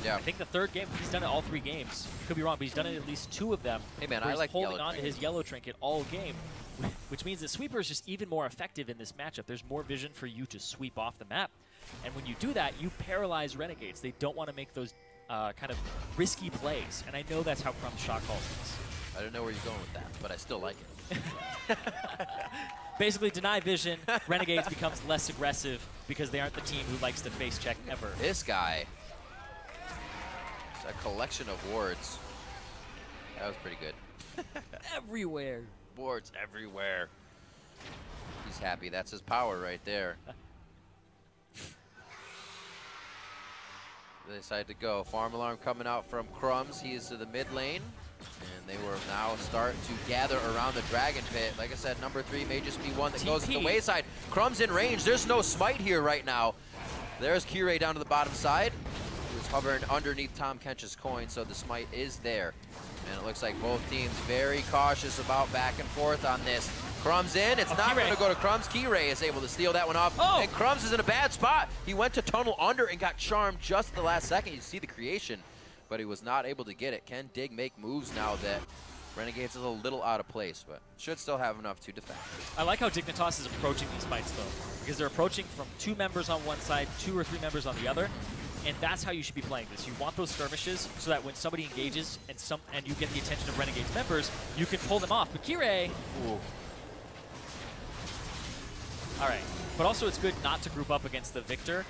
I think, the 3rd game. He's done it all 3 games. Could be wrong, but he's done it at least 2 of them. Hey man, I like holding on to his yellow trinket all game. which means that Sweeper is just even more effective in this matchup. There's more vision for you to sweep off the map. And when you do that, you paralyze Renegades. They don't want to make those kind of risky plays. And I know that's how Crumb's shot calls this. I don't know where you're going with that, but I still like it. Basically, deny vision, Renegades becomes less aggressive because they aren't the team who likes to face check ever. This guy, it's a collection of wards. That was pretty good. Everywhere. Wards everywhere. He's happy. That's his power right there. They decided to go. Farm alarm coming out from Crumbs. He is to the mid lane. And they will now start to gather around the Dragon Pit. Like I said, number 3 may just be one that goes to the wayside. Crumbs in range. There's no smite here right now. There's Kirei down to the bottom side. He was hovering underneath Tom Kench's coin, so the smite is there. And it looks like both teams very cautious about back and forth on this. Crumbs in. It's not going to go to Crumbs. Kirei is able to steal that one off. Oh. And Crumbs is in a bad spot. He went to tunnel under and got charmed just at the last second. You see the creation, but he was not able to get it. Can Dig make moves now that Renegades is a little out of place, but should still have enough to defend? I like how Dignitas is approaching these fights, though, because they're approaching from 2 members on one side, 2 or 3 members on the other. And that's how you should be playing this. You want those skirmishes so that when somebody engages and you get the attention of Renegades members, you can pull them off. But Kirei... Ooh. All right. But also it's good not to group up against the Victor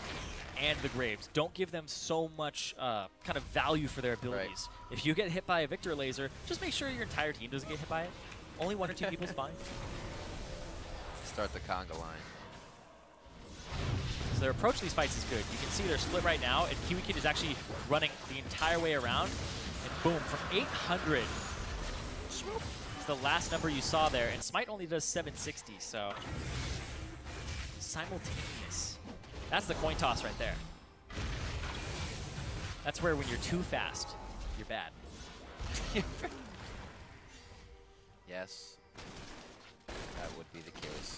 and the Graves. Don't give them so much kind of value for their abilities. Right. If you get hit by a Victor laser, just make sure your entire team doesn't get hit by it. Only 1 or 2 people's fine. Start the conga line. So their approach to these fights is good. You can see they're split right now, and Kiwi Kid is actually running the entire way around. And boom, from 800, it's the last number you saw there, and Smite only does 760, so simultaneous. That's the coin toss right there. That's where when you're too fast, you're bad. Yes, that would be the case.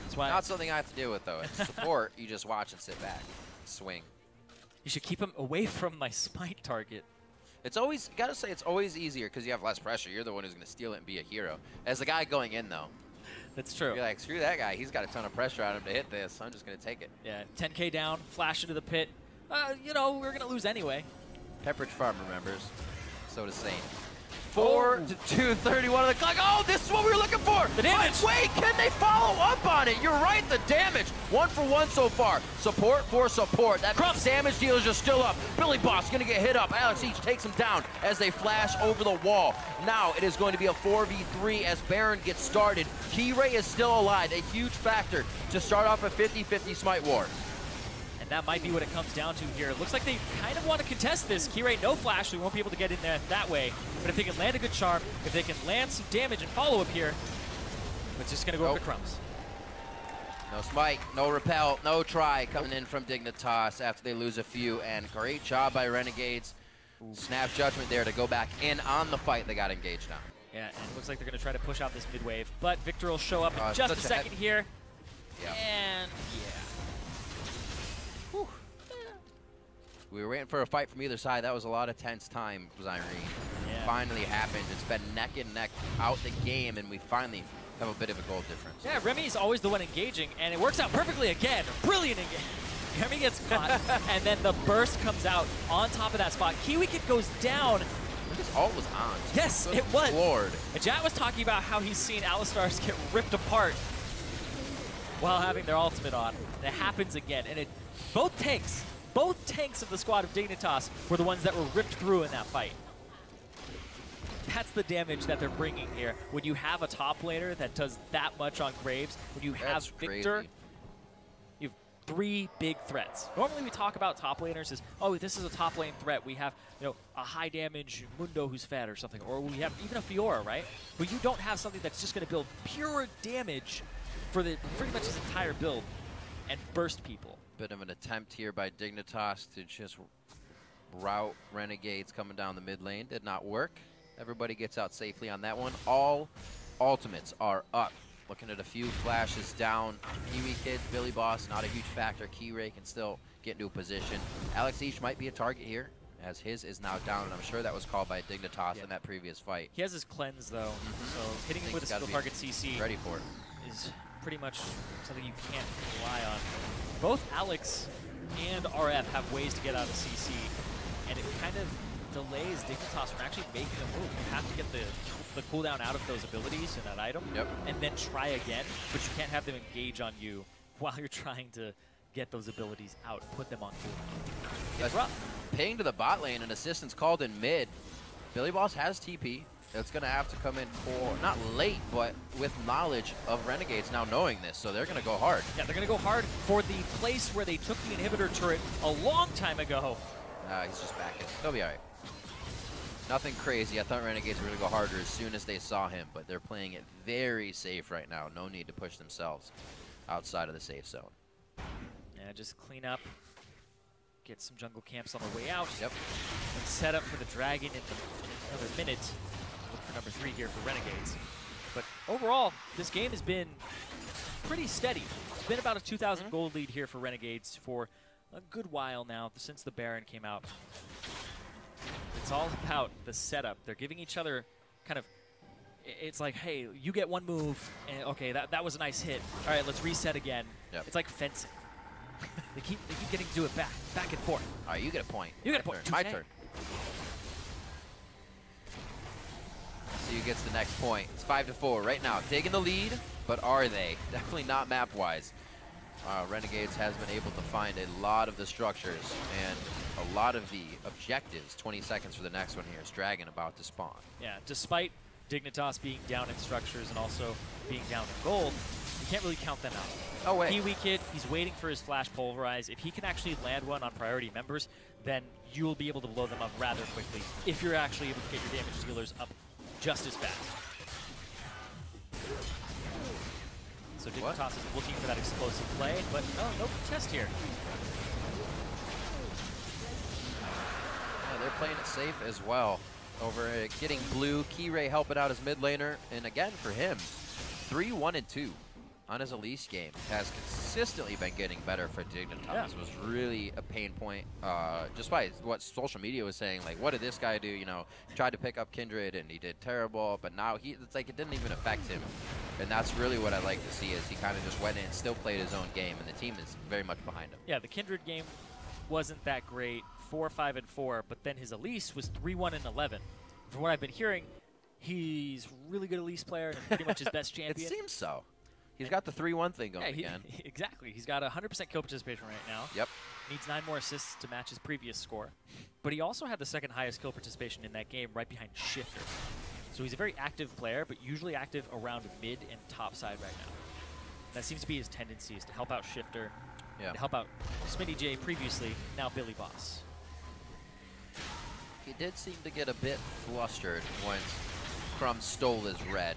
That's why not something I have to deal with, though. In support, you just watch and sit back, swing. You should keep him away from my Smite target. It's always, gotta say, it's always easier because you have less pressure. You're the one who's going to steal it and be a hero. As the guy going in, though. That's true. You're like, screw that guy. He's got a ton of pressure on him to hit this. I'm just going to take it. Yeah, 10K down, flash into the pit. You know, we're going to lose anyway. Pepperidge Farm remembers. So does Saint. 4 to 2:31 of the clock. Oh, this is what we were looking for. The damage. But wait, can they follow up on it? You're right, the damage. 1 for 1 so far. Support for support. That Crumbs damage dealers are still up. Billy Boss going to get hit up. Alex Each takes him down as they flash over the wall. Now it is going to be a 4v3 as Baron gets started. Kirei is still alive, a huge factor to start off a 50-50 Smite war. That might be what it comes down to here. It looks like they kind of want to contest this. Kirei, no flash, so we won't be able to get in there that way. But if they can land a good charm, if they can land some damage and follow up here, it's just going to go up to Crumbs. No smite, no repel, no try coming in from Dignitas after they lose a few. And great job by Renegades. Snap judgment there to go back in on the fight. They got engaged now. Yeah, and it looks like they're going to try to push out this mid wave. But Victor will show up in just a second here. Yep. And yeah. We were waiting for a fight from either side. That was a lot of tense time, Irene. Yeah. Finally happened. It's been neck and neck out the game, and we finally have a bit of a goal difference. Yeah, Remy's always the one engaging, and it works out perfectly again. Brilliant engagement. Remy gets caught, and then the burst comes out on top of that spot. Kiwi Kid goes down. This ult was on. Yes, it was. Lord. And Jat was talking about how he's seen Alistars get ripped apart while having their ultimate on. And it happens again, and both tanks of the squad of Dignitas were the ones that were ripped through in that fight. That's the damage that they're bringing here. When you have a top laner that does that much on Graves, when you have Victor, you have 3 big threats. Normally we talk about top laners as, oh, this is a top lane threat. We have, a high damage Mundo who's fed or something, or we have even a Fiora, right? But you don't have something that's just going to build pure damage for pretty much his entire build and burst people. Bit of an attempt here by Dignitas to just route Renegades coming down the mid lane. Did not work. Everybody gets out safely on that one. All ultimates are up. Looking at a few flashes down. Kiwi Kid, Billy Boss, not a huge factor. Kirei can still get into a position. Alex Each might be a target here. as his is now down, and I'm sure that was called by Dignitas in that previous fight. He has his cleanse, though, so hitting him with a single target CC ready for it. Is pretty much something you can't rely on. Both Alex and RF have ways to get out of CC, and it kind of delays Dignitas from actually making a move. You have to get the cooldown out of those abilities in that item, and then try again, but you can't have them engage on you while you're trying to get those abilities out, put them on cooldown. It's rough. Ping to the bot lane, and assistance called in mid. Billy Boss has TP. It's going to have to come in for, not late, but with knowledge of Renegades now knowing this, so they're going to go hard. Yeah, they're going to go hard for the place where they took the inhibitor turret a long time ago. He's just backing. They'll be all right. Nothing crazy. I thought Renegades were going to go harder as soon as they saw him, but they're playing it very safe right now. No need to push themselves outside of the safe zone. Yeah, just clean up. Get some jungle camps on the way out. Yep. And set up for the dragon in another minute. Look for number 3 here for Renegades. But overall, this game has been pretty steady. It's been about a 2,000 gold lead here for Renegades for a good while now, since the Baron came out. It's all about the setup. They're giving each other kind of, it's like, hey, you get one move, and okay, that was a nice hit. All right, let's reset again. Yep. It's like fencing. They keep getting to do it back and forth. All right, you get a point. You get a point. My turn. So you gets the next point. It's 5-4 right now. Taking the lead, but are they? Definitely not map-wise. Renegades has been able to find a lot of the structures and a lot of the objectives. 20 seconds for the next one here. It's Dragon about to spawn. Yeah, despite Dignitas being down in structures and also being down in gold, you can't really count them out. Oh, wait. Kiwi Kid, he's waiting for his flash pulverize. If he can actually land one on priority members, then you'll be able to blow them up rather quickly if you're actually able to get your damage dealers up just as fast. So Dignitas is looking for that explosive play, but no contest here. Yeah, they're playing it safe as well. Over getting blue, Keyray helping out his mid laner, and again for him, 3-1-2 on his Elise game. Has consistently been getting better for Dignitas. Yeah. It was really a pain point, just by what social media was saying, like, what did this guy do? You know, he tried to pick up Kindred and he did terrible, but now it's like it didn't even affect him. And that's really what I like to see, is he kind of just went in and still played his own game, and the team is very much behind him. Yeah, the Kindred game wasn't that great, 4-5-4, but then his Elise was 3-1-11. From what I've been hearing, he's a really good Elise player and pretty much his best champion. It seems so. He's got the 3-1 thing going again. Exactly. He's got 100% kill participation right now. Yep. Needs 9 more assists to match his previous score. But he also had the second highest kill participation in that game, right behind Shifter. So he's a very active player, but usually active around mid and top side right now. That seems to be his tendency, is to help out Shifter, and help out Smitty J previously, now Billy Boss. He did seem to get a bit flustered once Crumb stole his red.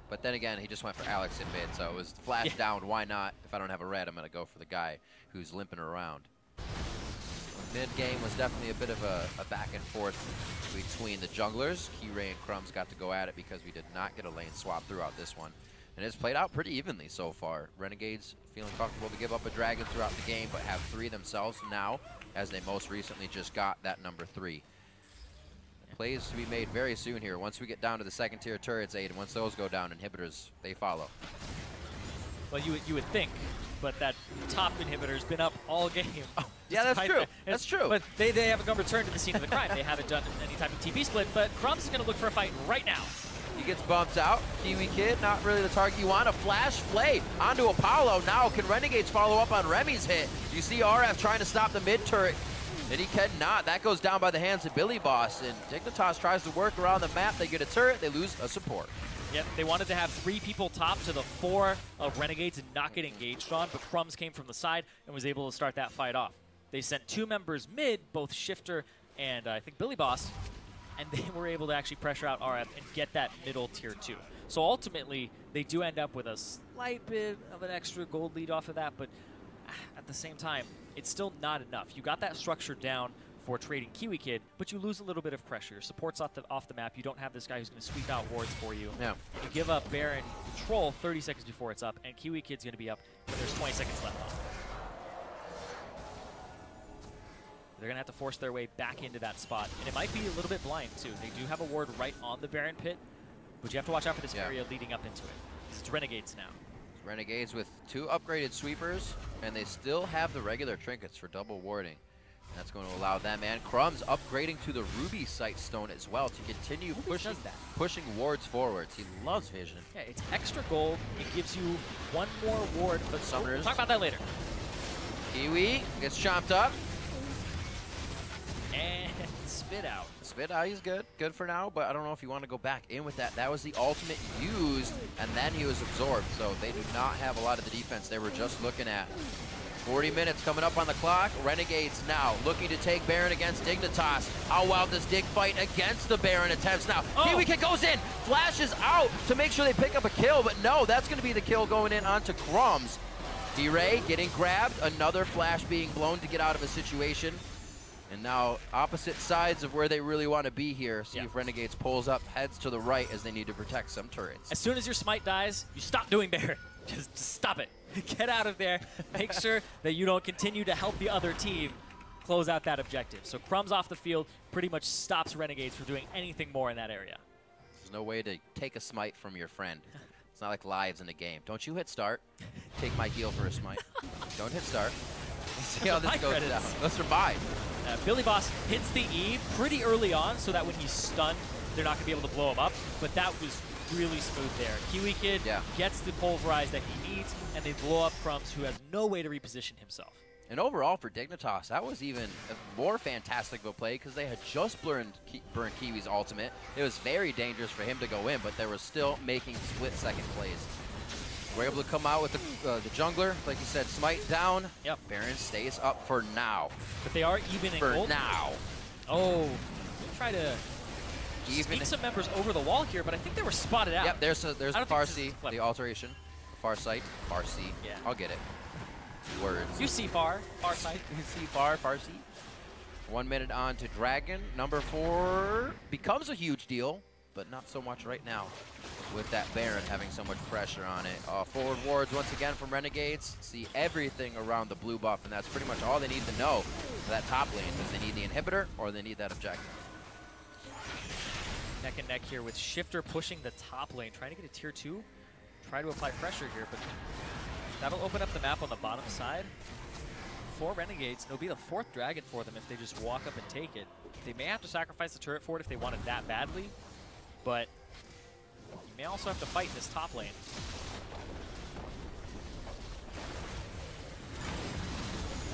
But then again, he just went for Alex in mid, so it was flash down. Why not? If I don't have a red, I'm going to go for the guy who's limping around. Mid-game was definitely a bit of a back and forth between the junglers. Keyray and Crumbs got to go at it because we did not get a lane swap throughout this one. And it's played out pretty evenly so far. Renegades feeling comfortable to give up a dragon throughout the game, but have 3 themselves now, as they most recently just got that number 3. Plays to be made very soon here. Once we get down to the second tier turrets, and once those go down, inhibitors, they follow. Well, you would think, but that top inhibitor's been up all game. Oh, yeah, that's true. That's true. But they haven't gone returned to the scene of the crime. They haven't done any type of TP split, but Crumbs is going to look for a fight right now. He gets bumped out. Kiwi Kid, not really the target you want. A flash play onto Apollo. Now can Renegades follow up on Remy's hit? You see RF trying to stop the mid turret. And he cannot. That goes down by the hands of Billy Boss. And Dignitas tries to work around the map. They get a turret. They lose a support. Yep, they wanted to have 3 people top to the 4 of Renegades and not get engaged on, but Crumbs came from the side and was able to start that fight off. They sent 2 members mid, both Shifter and I think Billy Boss, and they were able to actually pressure out RF and get that middle tier 2. So ultimately, they do end up with a slight bit of an extra gold lead off of that, but at the same time, it's still not enough. You got that structure down for trading Kiwi Kid, but you lose a little bit of pressure. Your support's off the map. You don't have this guy who's going to sweep out wards for you. Yeah. You give up Baron control 30 seconds before it's up, and Kiwi Kid's going to be up when there's 20 seconds left on. They're going to have to force their way back into that spot. And it might be a little bit blind, too. They do have a ward right on the Baron pit, but you have to watch out for this area leading up into it. It's Renegades now. Renegades with 2 upgraded sweepers, and they still have the regular trinkets for double warding. That's going to allow them and Crumbs upgrading to the Ruby Sight Stone as well to continue pushing wards forwards. He loves vision. Yeah, it's extra gold. It gives you 1 more ward. But we'll talk about that later. Kiwi gets chomped up. And spit out. Spit out, he's good. Good for now, but I don't know if you want to go back in with that. That was the ultimate used, and then he was absorbed. So they do not have a lot of the defense they were just looking at. 40 minutes coming up on the clock. Renegades now looking to take Baron against Dignitas. How well does Dig fight against the Baron attempts now? Kiwi kick goes in, flashes out to make sure they pick up a kill, but no, that's going to be the kill going in onto Crumbs. D-Ray getting grabbed, another flash being blown to get out of a situation. And now opposite sides of where they really want to be here. See if Renegades pulls up, heads to the right as they need to protect some turrets. As soon as your smite dies, you stop doing Baron. Just stop it. Get out of there. Make sure that you don't continue to help the other team close out that objective. So Crumbs off the field pretty much stops Renegades from doing anything more in that area. There's no way to take a smite from your friend. It's not like lives in a game. Don't you hit start. Take my heal for a smite. Don't hit start. Let's see how this goes down. Let's revive. Billy Boss hits the E pretty early on so that when he's stunned, they're not going to be able to blow him up. But that was really smooth there. Kiwi Kid gets the pulverize that he needs, and they blow up Crumbs, who has no way to reposition himself. And overall for Dignitas, that was even a more fantastic of a play because they had just burned Kiwi's ultimate. It was very dangerous for him to go in, but they were still making split-second plays. We're able to come out with the jungler, like you said, smite down. Yep. Baron stays up for now. But they are even in gold. For now. Oh, they try to sneak some members over the wall here, but I think they were spotted out. Yep, there's Farsi, the alteration. Far sight, Farsi. Yeah. I'll get it. Words. You see far sight. You see far, Farsi. 1 minute on to Dragon. Number 4 becomes a huge deal, but not so much right now with that Baron having so much pressure on it. Forward wards once again from Renegades. See everything around the blue buff, and that's pretty much all they need to know for that top lane. Does they need the inhibitor or they need that objective? Neck and neck here with Shifter pushing the top lane, trying to get a tier 2. Try to apply pressure here, but that'll open up the map on the bottom side for Renegades. It'll be the 4th dragon for them if they just walk up and take it. They may have to sacrifice the turret for it if they want it that badly, but you may also have to fight this top lane.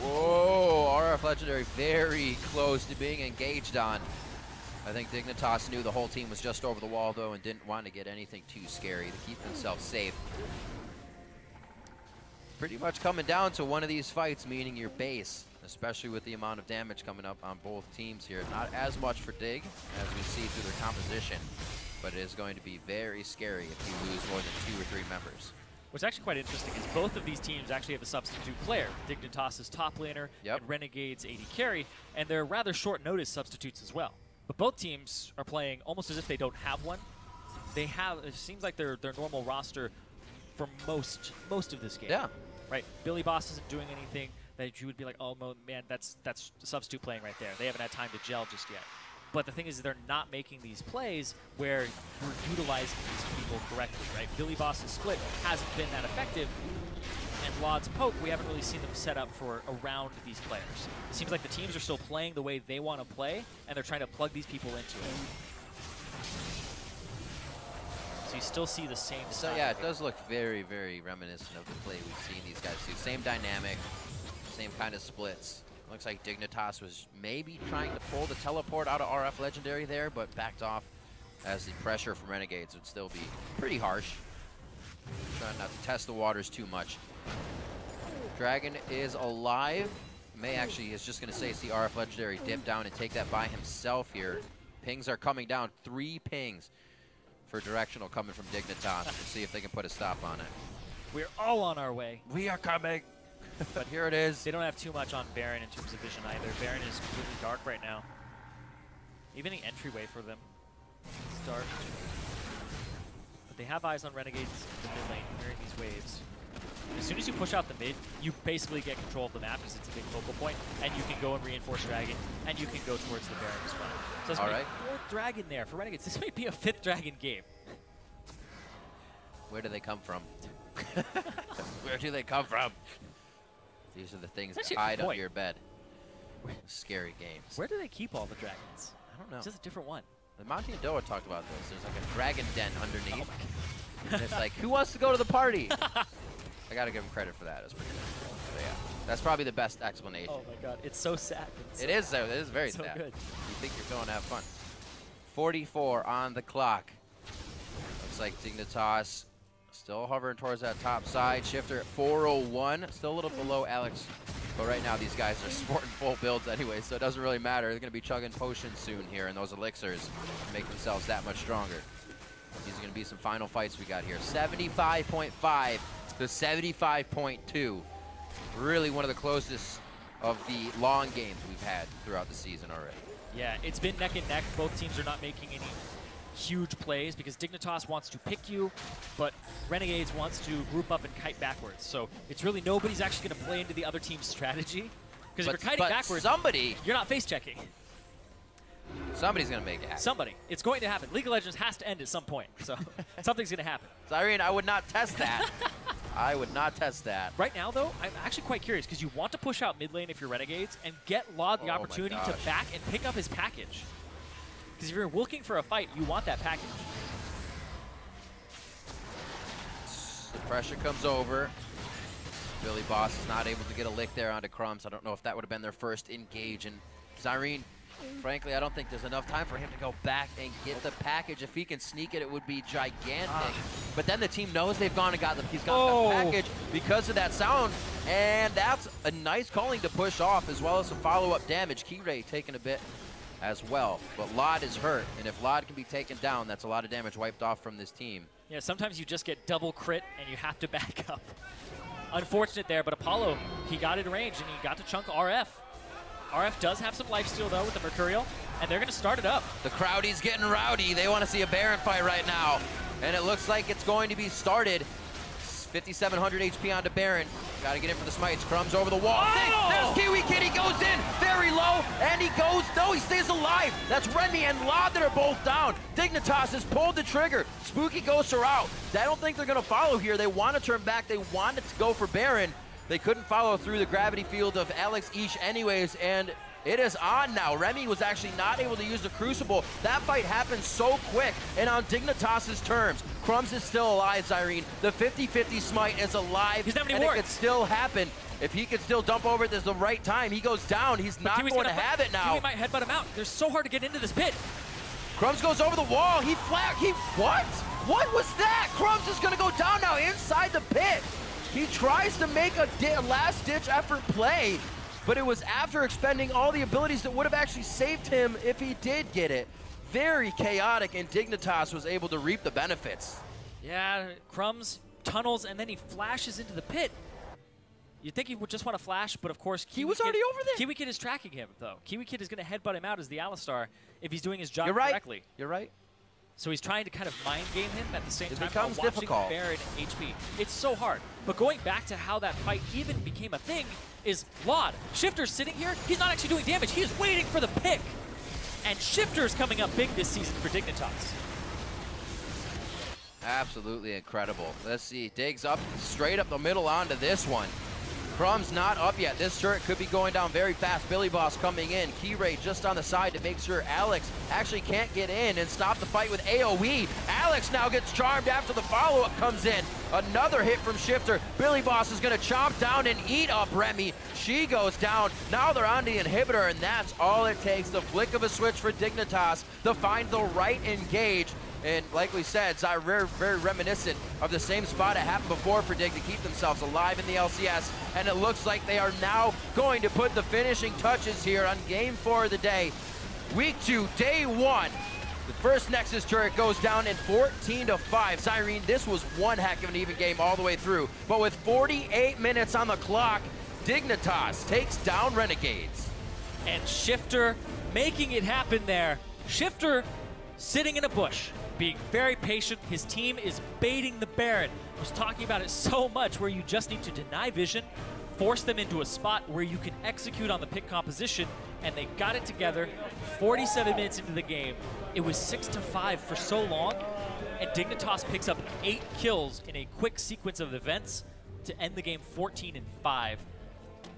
Whoa, RF Legendary very close to being engaged on. I think Dignitas knew the whole team was just over the wall, though, and didn't want to get anything too scary to keep themselves safe. Pretty much coming down to one of these fights, meaning your base, especially with the amount of damage coming up on both teams here. Not as much for Dig, as we see through their composition, but it is going to be very scary if you lose more than 2 or 3 members. What's actually quite interesting is both of these teams actually have a substitute player. Dignitas' top laner and Renegades' AD carry, and they're rather short notice substitutes as well. But both teams are playing almost as if they don't have one. They have, it seems like their normal roster for most of this game. Yeah. Right? Billy Boss isn't doing anything that you would be like, oh man, that's a substitute playing right there. They haven't had time to gel just yet. But the thing is, they're not making these plays where we're utilizing these people correctly, right? Billy Boss's split hasn't been that effective, and Laud's poke, we haven't really seen them set up for around these players. It seems like the teams are still playing the way they want to play, and they're trying to plug these people into it. So you still see the same So yeah, it does look very, very reminiscent of the play we've seen these guys do. Same dynamic, same kind of splits. Looks like Dignitas was maybe trying to pull the teleport out of RF Legendary there, but backed off as the pressure from Renegades would still be pretty harsh. Trying not to test the waters too much. Dragon is alive. May actually is just going to say see RF Legendary dip down and take that by himself here. Pings are coming down. 3 pings for directional coming from Dignitas. We'll see if they can put a stop on it. We're all on our way. We are coming. But here it is. They don't have too much on Baron in terms of vision either. Baron is completely dark right now. Even the entryway for them is dark. But they have eyes on Renegades in the mid lane, clearing these waves. As soon as you push out the mid, you basically get control of the map because it's a big focal point, and you can go and reinforce Dragon, and you can go towards the Baron as well. So that's my fourth Dragon there for Renegades. This might be a fifth Dragon game. Where do they come from? Where do they come from? These are the things that hide under your bed. Scary games. Where do they keep all the dragons? I don't know. It's just a different one. Monty and Doa talked about this. There's like a dragon den underneath. Oh and it's like, who wants to go to the party? I got to give him credit for that. It was pretty good. But yeah, that's probably the best explanation. Oh my god, it's so sad. It is very so sad. Good. You think you're going to have fun. 44 on the clock. Looks like Dignitas still hovering towards that top side. Shifter at 401. Still a little below Alex. But right now, these guys are sporting full builds anyway, so it doesn't really matter. They're going to be chugging potions soon here, and those elixirs to make themselves that much stronger. These are going to be some final fights we got here. 75.5 to 75.2. Really one of the closest of the long games we've had throughout the season already. Yeah, it's been neck and neck. Both teams are not making any huge plays because Dignitas wants to pick you, but Renegades wants to group up and kite backwards. So it's really nobody's actually going to play into the other team's strategy. Because if you're kiting backwards, you're not face checking. Somebody's going to make it happen. Somebody. It's going to happen. League of Legends has to end at some point. So something's going to happen. Zyrene, I would not test that. I would not test that. Right now, though, I'm actually quite curious because you want to push out mid lane if you're Renegades and get Laud the opportunity to back and pick up his package. Because if you're looking for a fight, you want that package. The pressure comes over. Billy Boss is not able to get a lick there onto Crumbs. I don't know if that would have been their first engage. And Zyrene, frankly, I don't think there's enough time for him to go back and get the package. If he can sneak it, it would be gigantic. But then the team knows they've gone and got the, he's got the package because of that sound. And that's a nice calling to push off, as well as some follow-up damage. Keyray taking a bit as well. But Laud is hurt, and if Laud can be taken down, that's a lot of damage wiped off from this team. Yeah, sometimes you just get double crit, and you have to back up. Unfortunate there, but Apollo, he got it range, and he got to chunk RF. RF does have some lifesteal, though, with the Mercurial, and they're going to start it up. The crowdy's getting rowdy. They want to see a Baron fight right now, and it looks like it's going to be started. 5,700 HP onto Baron. Got to get in for the smites. Crumbs over the wall. There's Kiwi Kid. He goes in very low, and he goes. No, he stays alive. That's Remy and Laud that are both down. Dignitas has pulled the trigger. Spooky Ghosts are out. I don't think they're going to follow here. They want to turn back. They wanted to go for Baron. They couldn't follow through the gravity field of Alex Ish anyways, and it is on now. Remy was actually not able to use the Crucible. That fight happened so quick and on Dignitas' terms. Crumbs is still alive, Zyrene. The 50-50 smite is alive. He's not and it could still happen. If he could still dump over it at the right time, he goes down. He's not going to have it now. Kiwi might headbutt him out. They're so hard to get into this pit. Crumbs goes over the wall. What? What was that? Crumbs is going to go down now inside the pit. He tries to make a last-ditch effort play, but it was after expending all the abilities that would have actually saved him if he did get it. Very chaotic, and Dignitas was able to reap the benefits. Yeah, Crumbs tunnels, and then he flashes into the pit. You'd think he would just want to flash, but of course, he was already over there. Kiwi Kid is tracking him, though. Kiwi Kid is going to headbutt him out as the Alistar if he's doing his job correctly. You're right. So he's trying to kind of mind game him at the same time. It becomes difficult. Baron HP. It's so hard. But going back to how that fight even became a thing is Laud. Shifter's sitting here. He's not actually doing damage. He is waiting for the pick. And Shifter's coming up big this season for Dignitas. Absolutely incredible. Let's see. Digs up straight up the middle onto this one. Crumbs not up yet. This turret could be going down very fast. Billy Boss coming in. Keyray just on the side to make sure Alex actually can't get in and stop the fight with AoE. Alex now gets charmed after the follow-up comes in. Another hit from Shifter. Billy Boss is going to chomp down and eat up Remy. She goes down. Now they're on the inhibitor, and that's all it takes. The flick of a switch for Dignitas to find the right engage. And like we said, it's very reminiscent of the same spot it happened before for Dig to keep themselves alive in the LCS. And it looks like they are now going to put the finishing touches here on Game 4 of the day. Week 2, Day 1. The first Nexus turret goes down in 14-5. Zyrene, this was one heck of an even game all the way through. But with 48 minutes on the clock, Dignitas takes down Renegades. And Shifter making it happen there. Shifter sitting in a bush, being very patient. His team is baiting the Baron. I was talking about it so much where you just need to deny vision, force them into a spot where you can execute on the pick composition, and they got it together. 47 minutes into the game, it was 6-5 for so long, and Dignitas picks up 8 kills in a quick sequence of events to end the game 14-5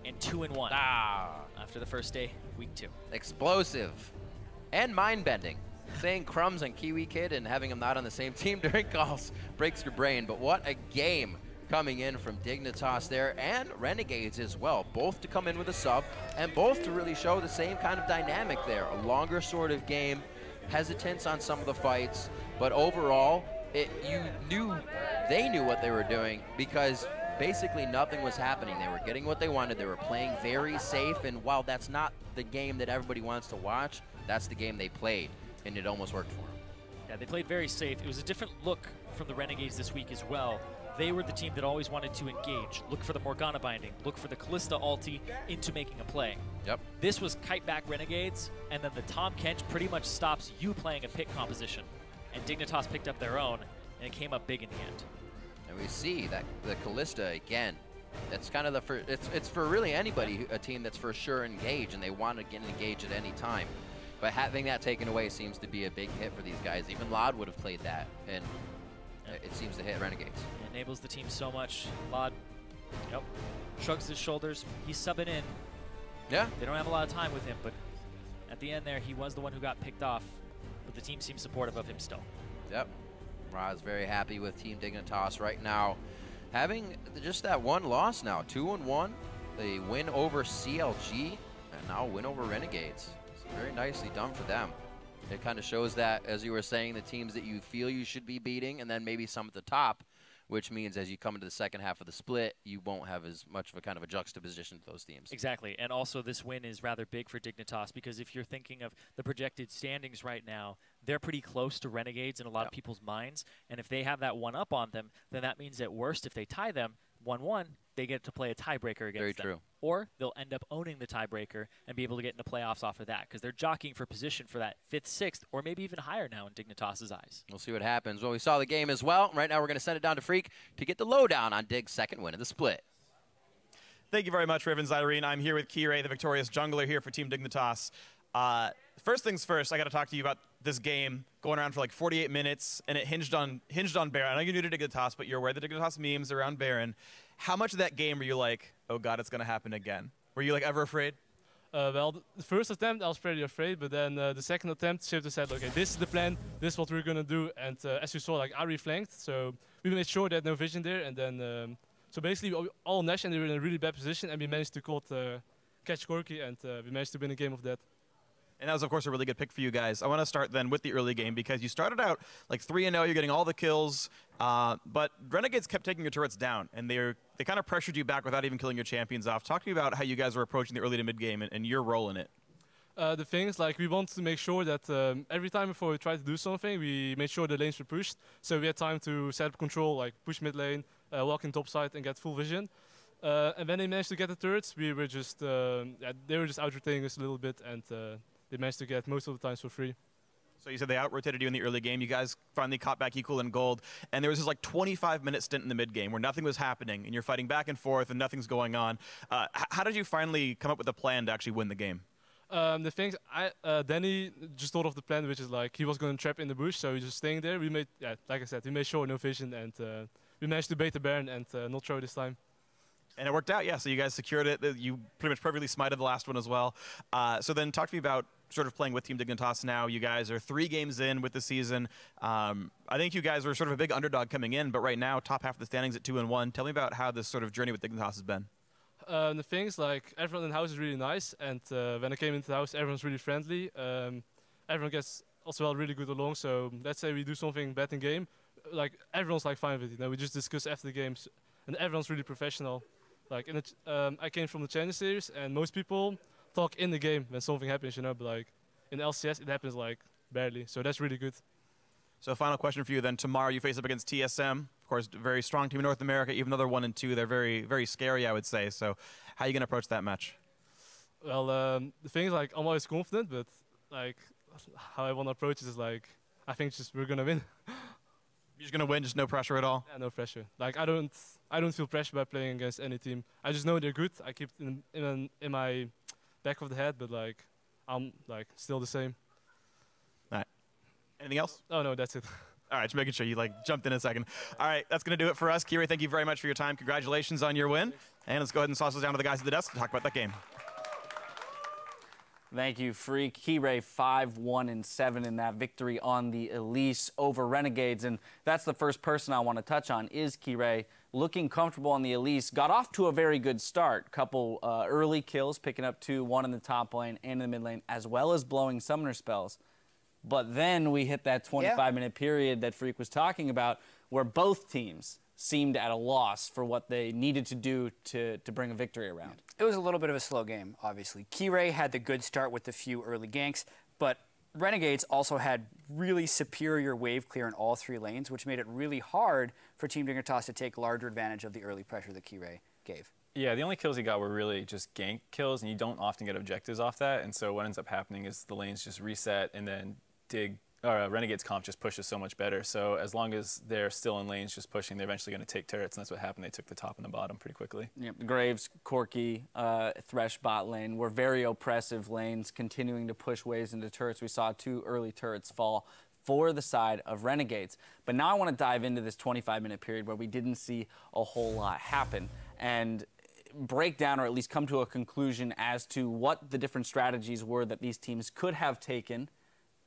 and 2-1 after the first day, week 2. Explosive and mind-bending. Saying Crumbs and Kiwi Kid and having them not on the same team during calls breaks your brain, but what a game coming in from Dignitas there, and Renegades as well, both to come in with a sub and both to really show the same kind of dynamic there. A longer sort of game, hesitance on some of the fights, but overall, they knew what they were doing because basically nothing was happening. They were getting what they wanted. They were playing very safe, and while that's not the game that everybody wants to watch, that's the game they played, and it almost worked for them. Yeah, they played very safe. It was a different look from the Renegades this week as well. They were the team that always wanted to engage, look for the Morgana binding, look for the Callista ulti into making a play. Yep. This was kite back Renegades, and then the Tom Kench pretty much stops you playing a pick composition. And Dignitas picked up their own, and it came up big in the end. And we see that the Callista, again, that's kind of the it's for really anybody, a team that's for sure engaged, and they want to get engaged at any time. But having that taken away seems to be a big hit for these guys. Even Lod would have played that, and it seems to hit Renegades. It enables the team so much. Lod, shrugs his shoulders. He's subbing in. Yeah. They don't have a lot of time with him, but at the end there, he was the one who got picked off. But the team seems supportive of him still. Yep. Ra's very happy with Team Dignitas right now. Having just that one loss now, 2-1. They win over CLG, and now win over Renegades. It's very nicely done for them. It kind of shows that, as you were saying, the teams that you feel you should be beating, and then maybe some at the top, which means as you come into the second half of the split, you won't have as much of a kind of a juxtaposition to those teams. Exactly, and also this win is rather big for Dignitas because if you're thinking of the projected standings right now, they're pretty close to Renegades in a lot of people's minds, and if they have that one up on them, then that means at worst, if they tie them 1-1, they get to play a tiebreaker against them. Very true. Or they'll end up owning the tiebreaker and be able to get into playoffs off of that because they're jockeying for position for that 5th, 6th, or maybe even higher now in Dignitas' eyes. We'll see what happens. Well, we saw the game as well. Right now we're going to send it down to Freak to get the lowdown on Dig's second win of the split. Thank you very much, Ravens Irene. I'm here with Kirei, the victorious jungler here for Team Dignitas. First things first, I got to talk to you about this game going around for like 48 minutes, and it hinged on Baron. I know you're new to Dignitas, but you're aware of the Dignitas memes around Baron. How much of that game were you like, oh god, it's going to happen again? Were you like ever afraid? Well, the first attempt I was pretty afraid, but then the second attempt, Shifter said, okay, this is the plan, this is what we're going to do, and as you saw, like, I reflanked, so we made sure that no vision there, and then, so basically all Nash, and they were in a really bad position, and we managed to catch Corky, and we managed to win a game of that. And that was, of course, a really good pick for you guys. I want to start then with the early game because you started out like 3-0, you're getting all the kills, but Renegades kept taking your turrets down, and they kind of pressured you back without even killing your champions off. Talk to me about how you guys were approaching the early to mid game and your role in it. The thing is, like, we want to make sure that every time before we try to do something, we made sure the lanes were pushed, so we had time to set up control, like push mid lane, walk in top side, and get full vision. And when they managed to get the turrets, we were just they were just out-rotating us a little bit, and they managed to get most of the times for free. So you said they out-rotated you in the early game. You guys finally caught back equal in gold. And there was this like 25-minute stint in the mid game where nothing was happening, and you're fighting back and forth, and nothing's going on. How did you finally come up with a plan to actually win the game? The things, Danny just thought of the plan, which is like he was going to trap in the bush, so he was just staying there. We made, like I said, we made sure no vision, and we managed to bait the Baron and not throw this time. And it worked out, yeah. So you guys secured it. You pretty much perfectly smited the last one as well. So then talk to me about sort of playing with Team Dignitas now. You guys are 3 games in with the season. I think you guys were sort of a big underdog coming in, but right now, top half of the standings at 2-1. Tell me about how this sort of journey with Dignitas has been. The things, like, everyone in the house is really nice, and when I came into the house, everyone's really friendly. Everyone gets also really good along, so let's say we do something bad in game, like, everyone's like fine with it. You know, we just discuss after the games, and everyone's really professional. Like, I came from the Challenger series, and most people talk in the game when something happens, you know, but like in LCS it happens like barely, so that's really good. So final question for you then. Tomorrow you face up against TSM, of course, a very strong team in North America, even though they're 1-2, they're very, very scary, I would say. So how are you going to approach that match? Well, the thing is, like, I'm always confident, but like how I want to approach it is like I think just we're gonna win. You're just gonna win, just no pressure at all. Yeah, no pressure. Like I don't feel pressure by playing against any team. I just know they're good. I keep it in my back of the head, but like I'm like still the same. All right. Anything else? Oh no, that's it. All right, just making sure you like jumped in a second. All right, that's gonna do it for us. Kirei, thank you very much for your time. Congratulations on your win. And let's go ahead and toss us down to the guys at the desk to talk about that game. Thank you, Freak. Kirei 5-1-7 in that victory on the Elise over Renegades. And that's the first person I want to touch on is Kirei. Looking comfortable on the Elise. Got off to a very good start. Couple early kills, picking up 2, 1 in the top lane and in the mid lane, as well as blowing summoner spells. But then we hit that 25-minute period that Freak was talking about where both teams seemed at a loss for what they needed to do to bring a victory around. It was a little bit of a slow game, obviously. Kirei had the good start with the few early ganks, but Renegades also had really superior wave clear in all 3 lanes, which made it really hard for Team Dignitas to take larger advantage of the early pressure that Kirei gave. Yeah, the only kills he got were really just gank kills, and you don't often get objectives off that. And so what ends up happening is the lanes just reset, and then Renegades comp just pushes so much better. So as long as they're still in lanes just pushing, they're eventually going to take turrets, and that's what happened. They took the top and the bottom pretty quickly. Yep. Graves, Corky, Thresh bot lane were very oppressive lanes, continuing to push waves into turrets. We saw 2 early turrets fall for the side of Renegades. But now I want to dive into this 25-minute period where we didn't see a whole lot happen and break down or at least come to a conclusion as to what the different strategies were that these teams could have taken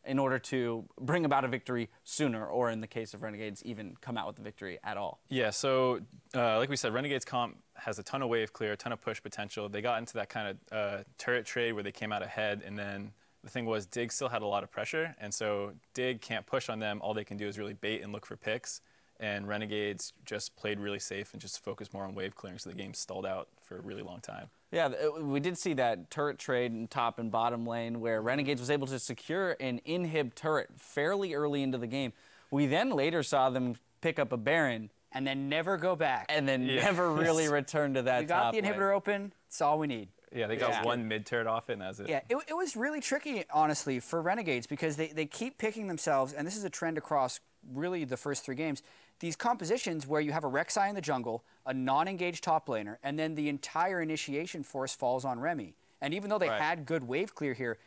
in order to bring about a victory sooner, or in the case of Renegades, even come out with the victory at all. Yeah, so like we said, Renegades comp has a ton of wave clear, a ton of push potential. They got into that kind of turret trade where they came out ahead, and then the thing was Dig still had a lot of pressure, and so Dig can't push on them. All they can do is really bait and look for picks, and Renegades just played really safe and just focused more on wave clearing, so the game stalled out for a really long time. Yeah, we did see that turret trade in top and bottom lane where Renegades was able to secure an inhib turret fairly early into the game. We then later saw them pick up a Baron. And then never go back. And then never really return to that We got top the inhibitor lane. open. It's all we need. Yeah, they got 1 mid turret off it, and that's it. Yeah, it was really tricky, honestly, for Renegades because they keep picking themselves, and this is a trend across really the first 3 games, these compositions where you have a Rek'Sai in the jungle, a non-engaged top laner, and then the entire initiation force falls on Remy. And even though they had good wave clear here,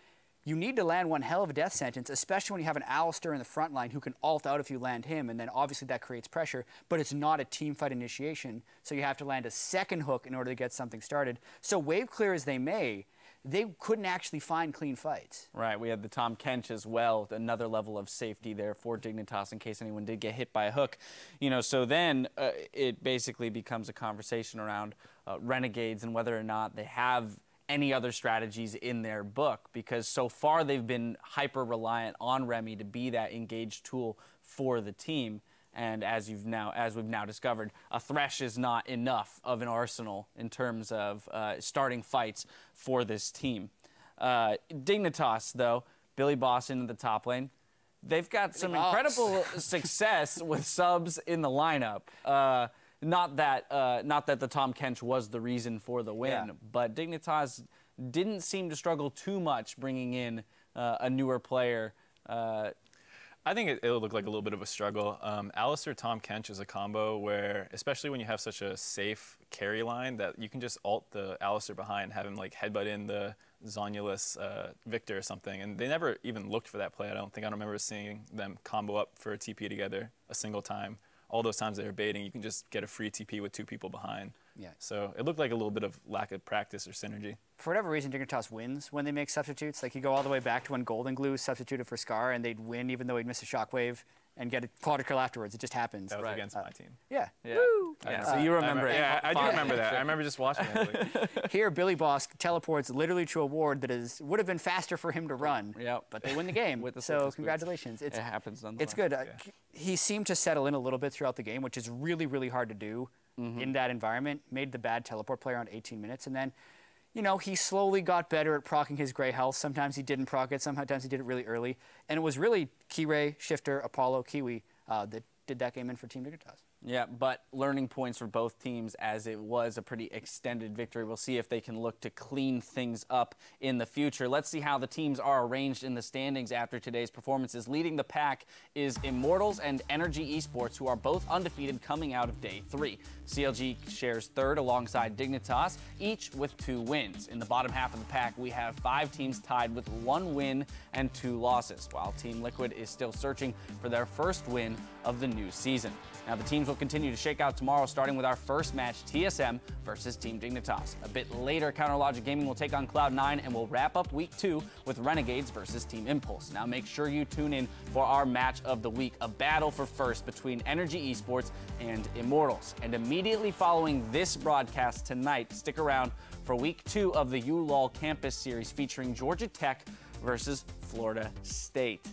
you need to land one hell of a death sentence, especially when you have an Alistar in the front line who can ult out if you land him, and then obviously that creates pressure, but it's not a team fight initiation, so you have to land a second hook in order to get something started. So wave clear as they may, they couldn't actually find clean fights. Right, we had the Tom Kench as well, another level of safety there for Dignitas in case anyone did get hit by a hook. You know, so then it basically becomes a conversation around Renegades and whether or not they have any other strategies in their book, because so far they've been hyper-reliant on Remy to be that engaged tool for the team. And as we've now discovered, a Thresh is not enough of an arsenal in terms of starting fights for this team. Dignitas, though, Billy Boss into the top lane. They've got some incredible success with subs in the lineup. Not that the Tom Kench was the reason for the win, but Dignitas didn't seem to struggle too much bringing in a newer player. I think it'll look like a little bit of a struggle. Alistar Tom Kench is a combo where, especially when you have such a safe carry line, that you can just ult the Alistar behind and have him like headbutt in the Zonulus Victor or something. And they never even looked for that play. I don't remember seeing them combo up for a TP together a single time. All those times they were baiting, you can just get a free TP with 2 people behind. Yeah. So it looked like a little bit of lack of practice or synergy. For whatever reason, Dignitas wins when they make substitutes. Like you go all the way back to when Golden Glue substituted for Scar, and they'd win even though he'd miss a shockwave and get a quad kill afterwards. It just happens. That was against my team. Yeah. Woo! So you remember it. Yeah, I do remember that. I remember just watching it. Here, Billy Boss teleports literally to a ward that would have been faster for him to run. Yep. But they win the game. So congratulations. It happens nonetheless. It's good. He seemed to settle in a little bit throughout the game, which is really, really hard to do in that environment. Made the bad teleport play around 18 minutes. And then, you know, he slowly got better at proccing his gray health. Sometimes he didn't proc it. Sometimes he did it really early. And it was really Kirei, Shifter, Apollo, Kiwi that did that game in for Team Dignitas. Yeah, but learning points for both teams as it was a pretty extended victory. We'll see if they can look to clean things up in the future. Let's see how the teams are arranged in the standings after today's performances. Leading the pack is Immortals and Energy Esports, who are both undefeated coming out of day 3. CLG shares third alongside Dignitas, each with 2 wins. In the bottom half of the pack, we have 5 teams tied with 1 win and 2 losses, while Team Liquid is still searching for their first win of the new season. Now, the teams will continue to shake out tomorrow, starting with our first match, TSM versus Team Dignitas. A bit later, CounterLogic Gaming will take on Cloud9, and we'll wrap up week 2 with Renegades versus Team Impulse. Now, make sure you tune in for our match of the week, a battle for first between Energy Esports and Immortals. And immediately following this broadcast tonight, stick around for week 2 of the ULOL Campus Series featuring Georgia Tech versus Florida State.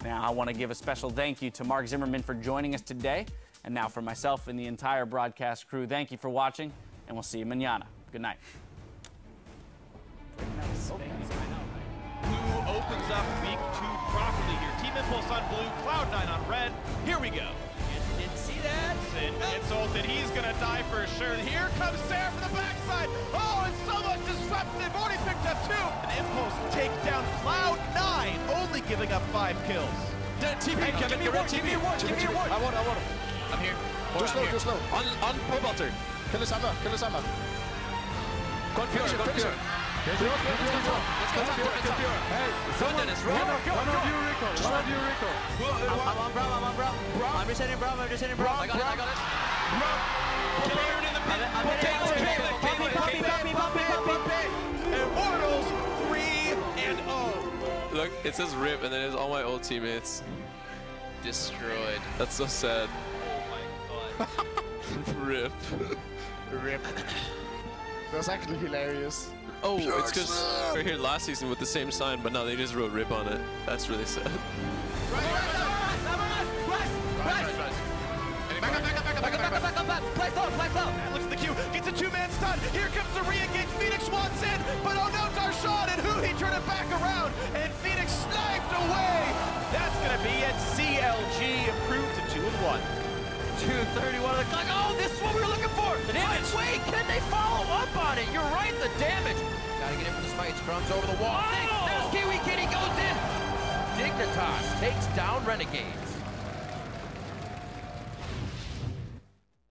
Now, I want to give a special thank you to Mark Zimmerman for joining us today. And now for myself and the entire broadcast crew, thank you for watching, and we'll see you mañana. Good night. Who opens up week 2 properly here? Team Impulse on blue, Cloud9 on red. Here we go. Didn't see that. It's ulted. He's going to die for sure. Here comes Sarah from the backside. Oh, and so much disruption. They've already picked up 2. And Impulse take down Cloud9, only giving up 5 kills. TP, give me a ward, give me a ward, give me a ward. I want. I'm here. Too slow. On mobile turn. Kill the summer. Go pure. Let's go top. Hey, someone is wrong. One of you recall. I'm on bro. I'm resetting bro. I got it. Clear it in the pit. Immortals 3-0. Look, it says RIP, and then it's all my old teammates. Destroyed. That's so sad. Oh my god. RIP. RIP. That's actually hilarious. Oh, it's because we're here last season with the same sign, but now they just wrote RIP on it. That's really sad. Back. Play slow. Looks at the queue, gets a 2-man stun. Here comes the re-engage. Phoenix wants in, but oh no, Darshan and Hootie turn it back around, and Phoenix sniped away. That's going to be it. CLG improved to 2-1. 2:31 of the clock. Oh, this is what we were looking for. The damage. Wait, can they follow up on it? You're right, the damage. Gotta get in for the smite. Crumbs over the wall. There's Kiwi Kitty goes in. Dignitas takes down Renegades.